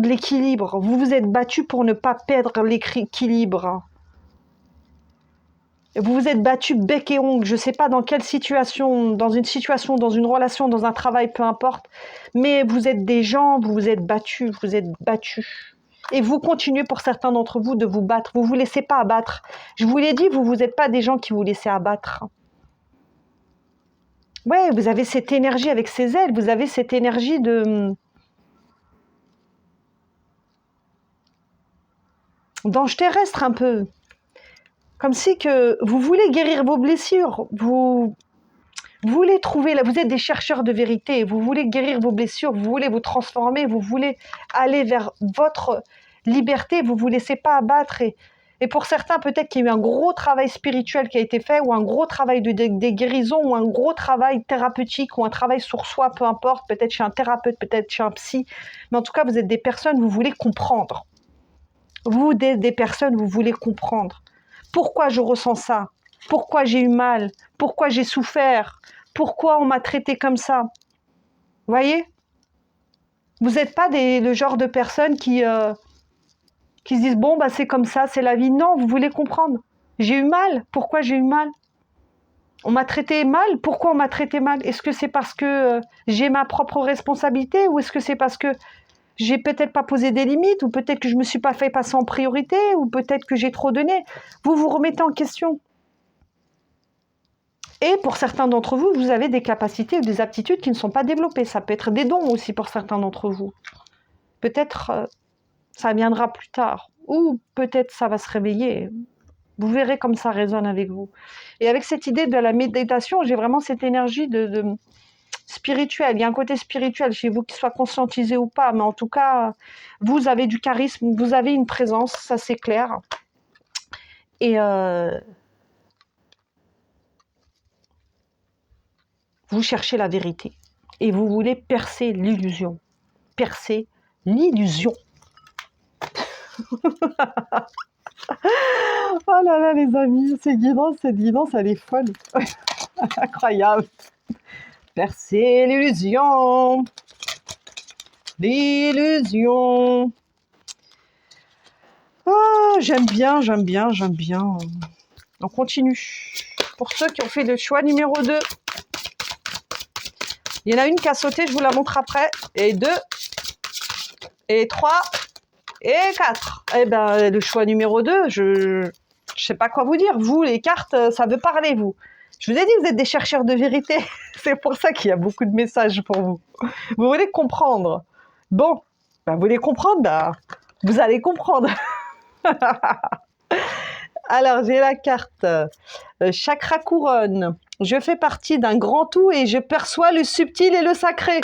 l'équilibre. Vous vous êtes battus pour ne pas perdre l'équilibre. Vous vous êtes battus bec et ongle. Je ne sais pas dans quelle situation, dans une situation, dans une relation, dans un travail, peu importe. Mais vous êtes des gens, vous vous êtes battus, vous êtes battus. Et vous continuez pour certains d'entre vous de vous battre. Vous ne vous laissez pas abattre. Je vous l'ai dit, vous n'êtes pas des gens qui vous laissez abattre. Ouais, vous avez cette énergie avec ces ailes. Vous avez cette énergie d'ange terrestre un peu. Comme si que vous voulez guérir vos blessures. Vous voulez trouver, là, vous êtes des chercheurs de vérité. Vous voulez guérir vos blessures. Vous voulez vous transformer. Vous voulez aller vers votre liberté. Vous ne vous laissez pas abattre. Et pour certains, peut-être qu'il y a eu un gros travail spirituel qui a été fait, ou un gros travail de guérison, ou un gros travail thérapeutique, ou un travail sur soi, peu importe. Peut-être chez un thérapeute, peut-être chez un psy. Mais en tout cas, vous êtes des personnes, vous voulez comprendre. Vous êtes des personnes, vous voulez comprendre. Pourquoi je ressens ça? Pourquoi j'ai eu mal? Pourquoi j'ai souffert? Pourquoi on m'a traité comme ça? Vous voyez? Vous n'êtes pas le genre de personnes qui se disent « Bon, bah, c'est comme ça, c'est la vie ». Non, vous voulez comprendre. J'ai eu mal. Pourquoi j'ai eu mal? On m'a traité mal. Pourquoi on m'a traité mal? Est-ce que c'est parce que j'ai ma propre responsabilité, ou est-ce que c'est parce que j'ai peut-être pas posé des limites, ou peut-être que je me suis pas fait passer en priorité, ou peut-être que j'ai trop donné? Vous vous remettez en question. Et pour certains d'entre vous, vous avez des capacités ou des aptitudes qui ne sont pas développées. Ça peut être des dons aussi pour certains d'entre vous. Peut-être ça viendra plus tard, ou peut-être ça va se réveiller. Vous verrez comme ça résonne avec vous. Et avec cette idée de la méditation, j'ai vraiment cette énergie de spirituel. Il y a un côté spirituel chez vous, qui soit conscientisé ou pas, mais en tout cas, vous avez du charisme, vous avez une présence, ça c'est clair. Et vous cherchez la vérité. Et vous voulez percer l'illusion. Percer l'illusion. Oh là là, les amis, cette guidance, elle est folle. Incroyable. Percer l'illusion. L'illusion. Ah, j'aime bien. On continue. Pour ceux qui ont fait le choix numéro 2. Il y en a une qui a sauté, je vous la montre après. Et 2. Et 3. Et 4. Eh ben, le choix numéro 2, je sais pas quoi vous dire. Vous, les cartes, ça veut parler, vous. Je vous ai dit, vous êtes des chercheurs de vérité. C'est pour ça qu'il y a beaucoup de messages pour vous. Vous voulez comprendre. Bon, ben, vous voulez comprendre, ben, vous allez comprendre. Alors, j'ai la carte Chakra Couronne. Je fais partie d'un grand tout et je perçois le subtil et le sacré.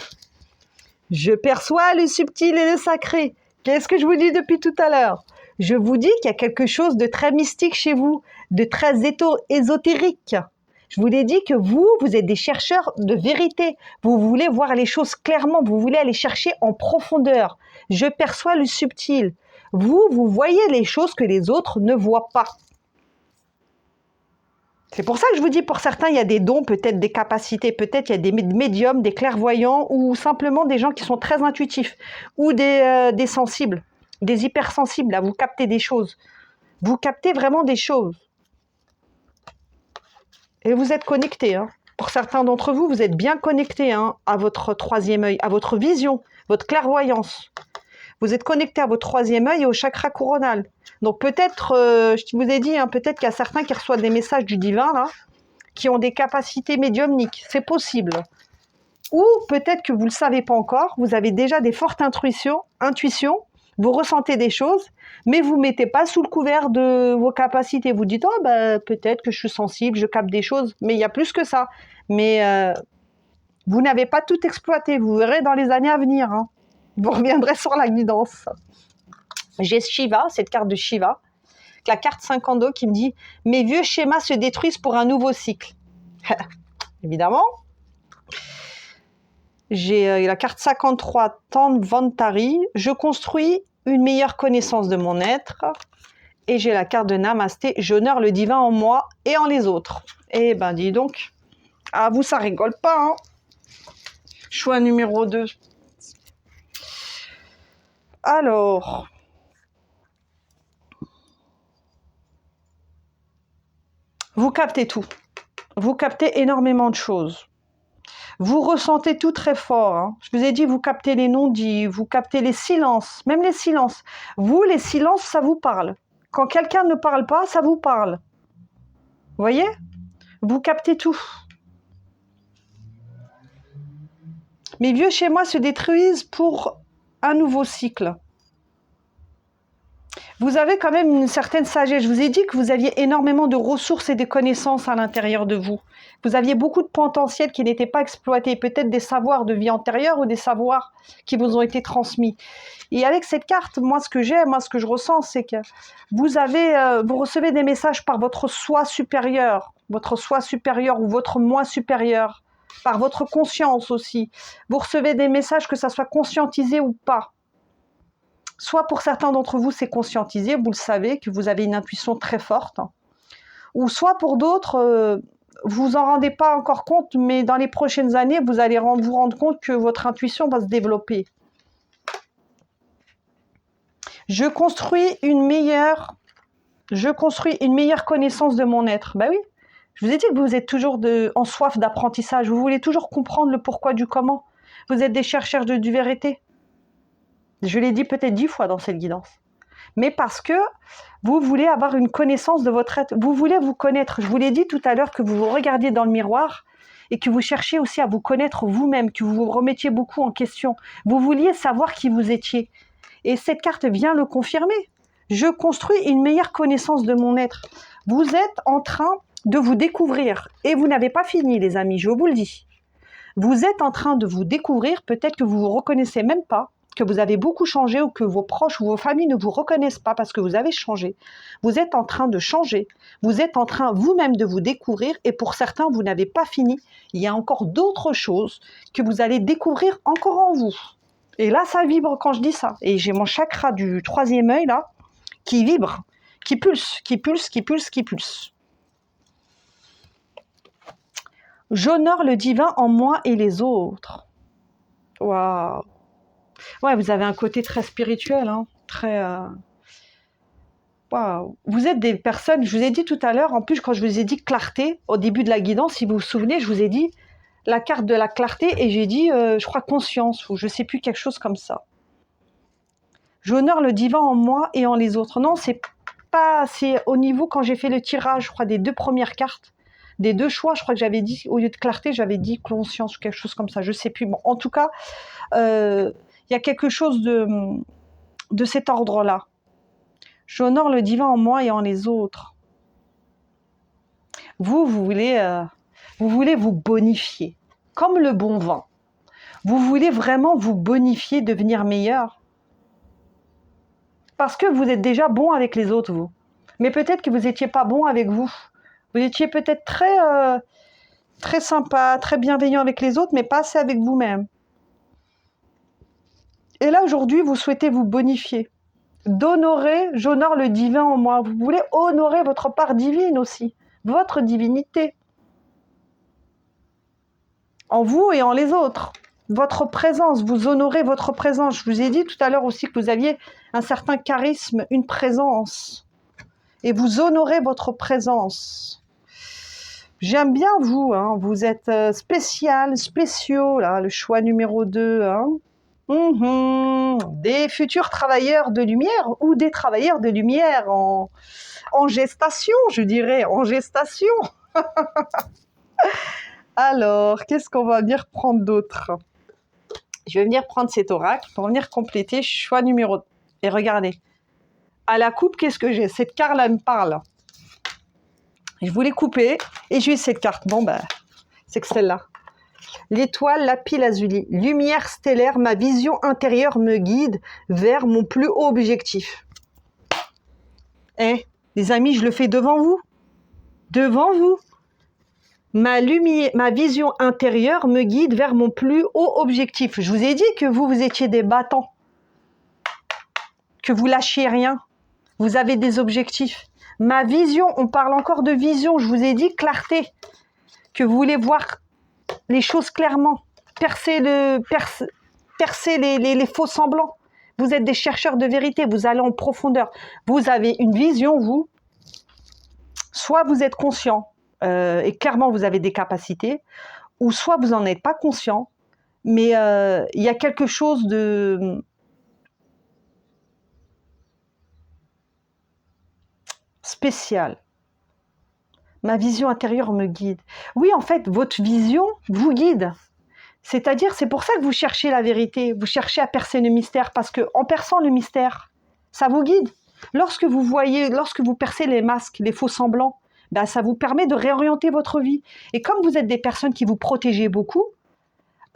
Je perçois le subtil et le sacré. Qu'est-ce que je vous dis depuis tout à l'heure? Je vous dis qu'il y a quelque chose de très mystique chez vous, de très ésotérique. Je vous l'ai dit que vous êtes des chercheurs de vérité. Vous voulez voir les choses clairement, vous voulez aller chercher en profondeur. Je perçois le subtil. Vous voyez les choses que les autres ne voient pas. C'est pour ça que je vous dis, pour certains, il y a des dons, peut-être des capacités, peut-être il y a des médiums, des clairvoyants, ou simplement des gens qui sont très intuitifs, ou des sensibles, des hypersensibles, là, vous captez des choses. Vous captez vraiment des choses. Et vous êtes connectés, hein. Pour certains d'entre vous, vous êtes bien connectés, hein, à votre troisième œil, à votre vision, votre clairvoyance. Vous êtes connecté à votre troisième œil et au chakra couronal. Donc peut-être, je vous ai dit, hein, peut-être qu'il y a certains qui reçoivent des messages du divin, là, qui ont des capacités médiumniques. C'est possible. Ou peut-être que vous ne le savez pas encore, vous avez déjà des fortes intuitions, vous ressentez des choses, mais vous ne mettez pas sous le couvert de vos capacités. Vous dites, oh, bah, peut-être que je suis sensible, je capte des choses, mais il y a plus que ça. Mais vous n'avez pas tout exploité, vous verrez dans les années à venir, hein. Vous reviendrez sur la guidance. J'ai Shiva, cette carte de Shiva, la carte 52 qui me dit « Mes vieux schémas se détruisent pour un nouveau cycle. » Évidemment. J'ai la carte 53, Tanvantari. Je construis une meilleure connaissance de mon être. Et j'ai la carte de Namasté. J'honore le divin en moi et en les autres. Eh ben, dis donc. Ah, vous, ça rigole pas, hein. Choix numéro 2. Alors, vous captez tout. Vous captez énormément de choses. Vous ressentez tout très fort. Hein. Je vous ai dit, vous captez les non-dits, vous captez les silences, même les silences. Vous, les silences, ça vous parle. Quand quelqu'un ne parle pas, ça vous parle. Vous voyez? Vous captez tout. Mes vieux chez moi se détruisent pour un nouveau cycle. Vous avez quand même une certaine sagesse. Je vous ai dit que vous aviez énormément de ressources et de connaissances à l'intérieur de vous. Vous aviez beaucoup de potentiel qui n'était pas exploité. Peut-être des savoirs de vie antérieure ou des savoirs qui vous ont été transmis. Et avec cette carte, moi, ce que je ressens, c'est que vous recevez des messages par votre soi supérieur ou votre moi supérieur, par votre conscience aussi. Vous recevez des messages, que ça soit conscientisé ou pas. Soit pour certains d'entre vous, c'est conscientisé, vous le savez, que vous avez une intuition très forte. Ou soit pour d'autres, vous en rendez pas encore compte, mais dans les prochaines années, vous allez vous rendre compte que votre intuition va se développer. Je construis une meilleure connaissance de mon être. Ben oui, je vous ai dit que vous êtes toujours en soif d'apprentissage. Vous voulez toujours comprendre le pourquoi du comment. Vous êtes des chercheurs de vérité. Je l'ai dit peut-être 10 fois dans cette guidance. Mais parce que vous voulez avoir une connaissance de votre être. Vous voulez vous connaître. Je vous l'ai dit tout à l'heure que vous vous regardiez dans le miroir et que vous cherchiez aussi à vous connaître vous-même, que vous vous remettiez beaucoup en question. Vous vouliez savoir qui vous étiez. Et cette carte vient le confirmer. Je construis une meilleure connaissance de mon être. Vous êtes en train de vous découvrir. Et vous n'avez pas fini, les amis, je vous le dis. Vous êtes en train de vous découvrir. Peut-être que vous ne vous reconnaissez même pas, que vous avez beaucoup changé ou que vos proches ou vos familles ne vous reconnaissent pas parce que vous avez changé. Vous êtes en train de changer. Vous êtes en train vous-même de vous découvrir et pour certains, vous n'avez pas fini. Il y a encore d'autres choses que vous allez découvrir encore en vous. Et là, ça vibre quand je dis ça. Et j'ai mon chakra du 3e œil là qui vibre, qui pulse, qui pulse, qui pulse, qui pulse. J'honore le divin en moi et les autres. Waouh! Ouais, vous avez un côté très spirituel, hein, très... Waouh. Vous êtes des personnes, je vous ai dit tout à l'heure, en plus quand je vous ai dit clarté, au début de la guidance, si vous vous souvenez, je vous ai dit la carte de la clarté et j'ai dit, je crois, conscience, ou je ne sais plus, quelque chose comme ça. J'honore le divin en moi et en les autres. Non, c'est au niveau, quand j'ai fait le tirage, je crois, des 2 premières cartes, des 2 choix, je crois que j'avais dit, au lieu de clarté, j'avais dit conscience ou quelque chose comme ça, je ne sais plus. Bon, en tout cas, il y a quelque chose de cet ordre-là. J'honore le divin en moi et en les autres. Vous voulez vous bonifier, comme le bon vin. Vous voulez vraiment vous bonifier, devenir meilleur. Parce que vous êtes déjà bon avec les autres, vous. Mais peut-être que vous n'étiez pas bon avec vous. Vous étiez peut-être très sympa, très bienveillant avec les autres, mais pas assez avec vous-même. Et là, aujourd'hui, vous souhaitez vous bonifier. D'honorer, j'honore le divin en moi. Vous voulez honorer votre part divine aussi, votre divinité. En vous et en les autres. Votre présence, vous honorez votre présence. Je vous ai dit tout à l'heure aussi que vous aviez un certain charisme, une présence. Et vous honorez votre présence. J'aime bien vous, hein. Vous êtes spéciaux, là, le choix numéro 2. Hein. Des futurs travailleurs de lumière ou des travailleurs de lumière en gestation, je dirais, en gestation. Alors, qu'est-ce qu'on va venir prendre d'autre? Je vais venir prendre cet oracle pour venir compléter choix numéro 2. Et regardez, à la coupe, qu'est-ce que j'ai? Cette carte-là me parle. Je voulais couper et j'ai eu cette carte. Bon, ben, c'est que celle-là. L'étoile, lapis lazuli, lumière stellaire, ma vision intérieure me guide vers mon plus haut objectif. Les amis, je le fais devant vous. Devant vous. Ma vision intérieure me guide vers mon plus haut objectif. Je vous ai dit que vous étiez des battants. Que vous lâchiez rien. Vous avez des objectifs. Ma vision, on parle encore de vision, je vous ai dit clarté. que vous voulez voir les choses clairement, percer les faux semblants. Vous êtes des chercheurs de vérité, vous allez en profondeur. Vous avez une vision, vous. Soit vous êtes conscient et clairement vous avez des capacités, ou soit vous n'en êtes pas conscient, mais il y a quelque chose de spécial. Ma vision intérieure me guide. Oui, en fait, votre vision vous guide. C'est-à-dire, c'est pour ça que vous cherchez la vérité, vous cherchez à percer le mystère, parce qu'en perçant le mystère, ça vous guide. Lorsque vous percez les masques, les faux semblants, ben, ça vous permet de réorienter votre vie. Et comme vous êtes des personnes qui vous protégez beaucoup,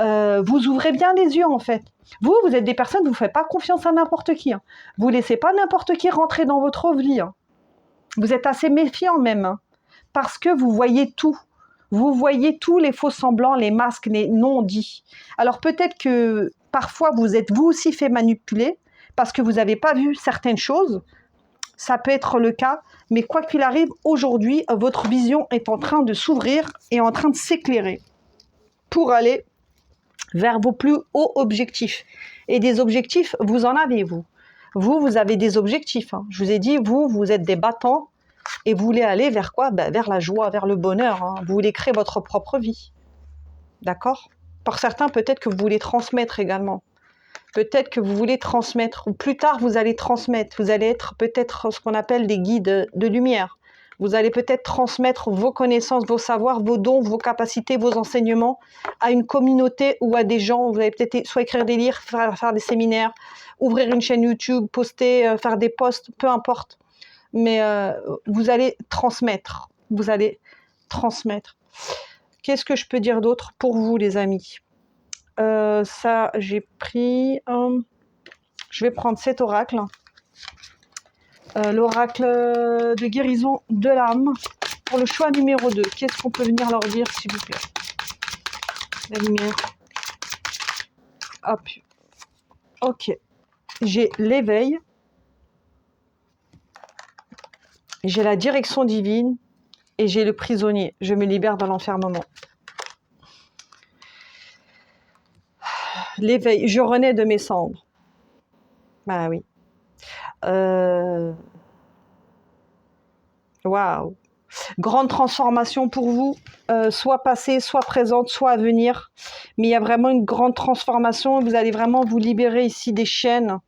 vous ouvrez bien les yeux en fait. Vous êtes des personnes, vous ne faites pas confiance à n'importe qui. Hein. Vous ne laissez pas n'importe qui rentrer dans votre vie. Hein. Vous êtes assez méfiant même, hein, parce que vous voyez tout. Vous voyez tous les faux semblants, les masques, les non-dits. Alors peut-être que parfois vous êtes vous aussi fait manipuler parce que vous n'avez pas vu certaines choses. Ça peut être le cas, mais quoi qu'il arrive, aujourd'hui, votre vision est en train de s'ouvrir et en train de s'éclairer pour aller vers vos plus hauts objectifs. Et des objectifs, vous en avez, vous. Vous avez des objectifs. Hein. Je vous ai dit, vous êtes des battants et vous voulez aller vers quoi? Ben, vers la joie, vers le bonheur. Hein. Vous voulez créer votre propre vie. D'accord? Pour certains, peut-être que vous voulez transmettre également. Peut-être que vous voulez transmettre, ou plus tard, vous allez transmettre. Vous allez être peut-être ce qu'on appelle des guides de lumière. Vous allez peut-être transmettre vos connaissances, vos savoirs, vos dons, vos capacités, vos enseignements à une communauté ou à des gens. Vous allez peut-être soit écrire des livres, faire des séminaires, ouvrir une chaîne YouTube, poster, faire des posts, peu importe. Mais vous allez transmettre. Vous allez transmettre. Qu'est-ce que je peux dire d'autre pour vous, les amis? Ça, j'ai pris... je vais prendre cet oracle. L'oracle de guérison de l'âme. Pour le choix numéro 2, qu'est-ce qu'on peut venir leur dire, s'il vous plaît? La lumière. Hop. Ok. J'ai l'éveil. J'ai la direction divine. Et j'ai le prisonnier. Je me libère de l'enfermement. L'éveil. Je renais de mes cendres. Bah oui. Waouh. Grande transformation pour vous, soit passée, soit présente, soit à venir. Mais il y a vraiment une grande transformation. Vous allez vraiment vous libérer ici des chaînes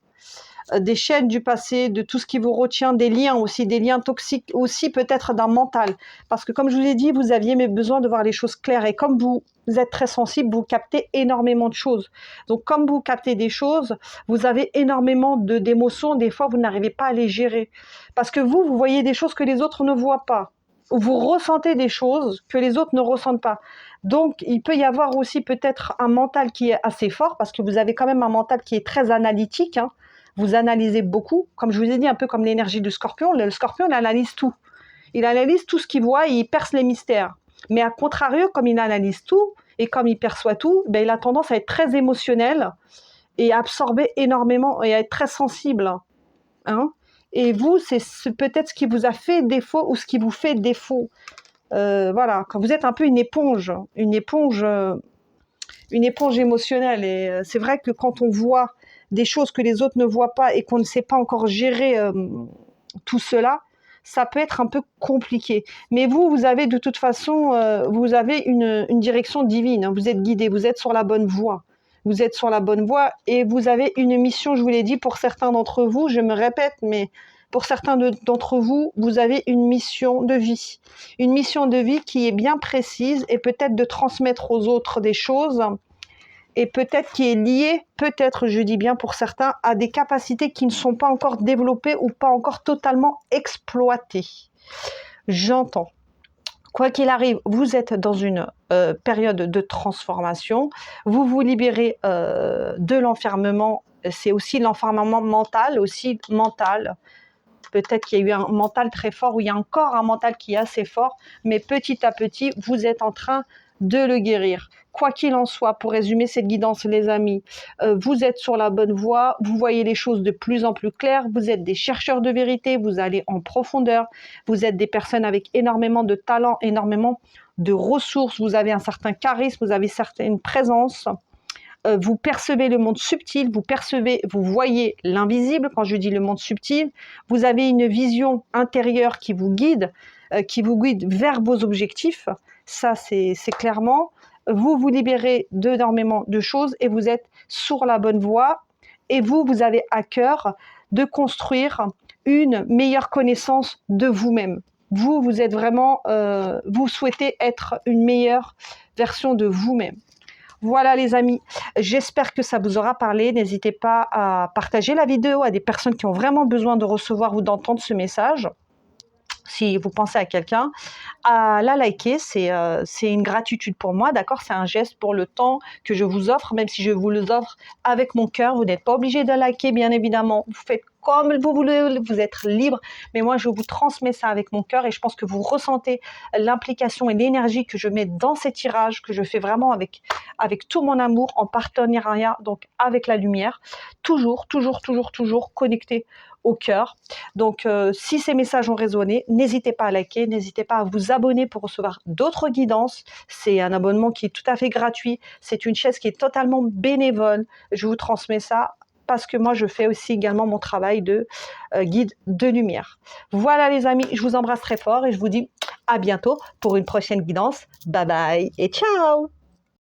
du passé, de tout ce qui vous retient, des liens aussi, des liens toxiques aussi peut-être d'un mental. Parce que comme je vous ai dit, vous aviez besoin de voir les choses claires. Et comme vous êtes très sensible, vous captez énormément de choses. Donc comme vous captez des choses, vous avez énormément d'émotions. Des fois, vous n'arrivez pas à les gérer. Parce que vous voyez des choses que les autres ne voient pas. Ou vous ressentez des choses que les autres ne ressentent pas. Donc, il peut y avoir aussi peut-être un mental qui est assez fort, parce que vous avez quand même un mental qui est très analytique. Hein. Vous analysez beaucoup, comme je vous ai dit, un peu comme l'énergie du scorpion. Le scorpion, il analyse tout. Il analyse tout ce qu'il voit et il perce les mystères. Mais à contrario, comme il analyse tout et comme il perçoit tout, ben, il a tendance à être très émotionnel et à absorber énormément et à être très sensible. Hein. Et vous, c'est peut-être ce qui vous a fait défaut ou ce qui vous fait défaut. Voilà, quand vous êtes un peu une éponge émotionnelle. Et c'est vrai que quand on voit des choses que les autres ne voient pas et qu'on ne sait pas encore gérer tout cela, ça peut être un peu compliqué. Mais vous avez de toute façon, vous avez une direction divine. Hein. Vous êtes guidé, vous êtes sur la bonne voie. Vous êtes sur la bonne voie et vous avez une mission, je vous l'ai dit, pour certains d'entre vous, je me répète, mais pour certains d'entre vous, vous avez une mission de vie. Une mission de vie qui est bien précise et peut-être de transmettre aux autres des choses et peut-être qui est liée, peut-être, je dis bien pour certains, à des capacités qui ne sont pas encore développées ou pas encore totalement exploitées. J'entends. Quoi qu'il arrive, vous êtes dans une période de transformation. Vous vous libérez de l'enfermement. C'est aussi l'enfermement mental, Peut-être qu'il y a eu un mental très fort ou il y a encore un mental qui est assez fort, mais petit à petit, vous êtes en train de le guérir. Quoi qu'il en soit, pour résumer cette guidance, les amis, vous êtes sur la bonne voie, vous voyez les choses de plus en plus claires, vous êtes des chercheurs de vérité, vous allez en profondeur, vous êtes des personnes avec énormément de talent, énormément de ressources, vous avez un certain charisme, vous avez une certaine présence. Vous percevez le monde subtil, vous voyez l'invisible. Quand je dis le monde subtil, vous avez une vision intérieure qui vous guide vers vos objectifs. Ça, c'est clairement. Vous vous libérez d'énormément de choses et vous êtes sur la bonne voie. Et vous avez à cœur de construire une meilleure connaissance de vous-même. Vous êtes vraiment, vous souhaitez être une meilleure version de vous-même. Voilà les amis, j'espère que ça vous aura parlé. N'hésitez pas à partager la vidéo à des personnes qui ont vraiment besoin de recevoir ou d'entendre ce message. Si vous pensez à quelqu'un, à la liker, c'est une gratitude pour moi, d'accord? C'est un geste pour le temps que je vous offre, même si je vous le offre avec mon cœur. Vous n'êtes pas obligé de liker, bien évidemment. Vous faites comme vous voulez, vous êtes libre. Mais moi, je vous transmets ça avec mon cœur et je pense que vous ressentez l'implication et l'énergie que je mets dans ces tirages, que je fais vraiment avec tout mon amour, en partenariat, donc avec la lumière. Toujours connecté au cœur. Donc, si ces messages ont résonné, n'hésitez pas à liker, n'hésitez pas à vous abonner pour recevoir d'autres guidances. C'est un abonnement qui est tout à fait gratuit. C'est une chaise qui est totalement bénévole. Je vous transmets ça parce que moi, je fais aussi également mon travail de guide de lumière. Voilà les amis, je vous embrasse très fort et je vous dis à bientôt pour une prochaine guidance. Bye bye et ciao!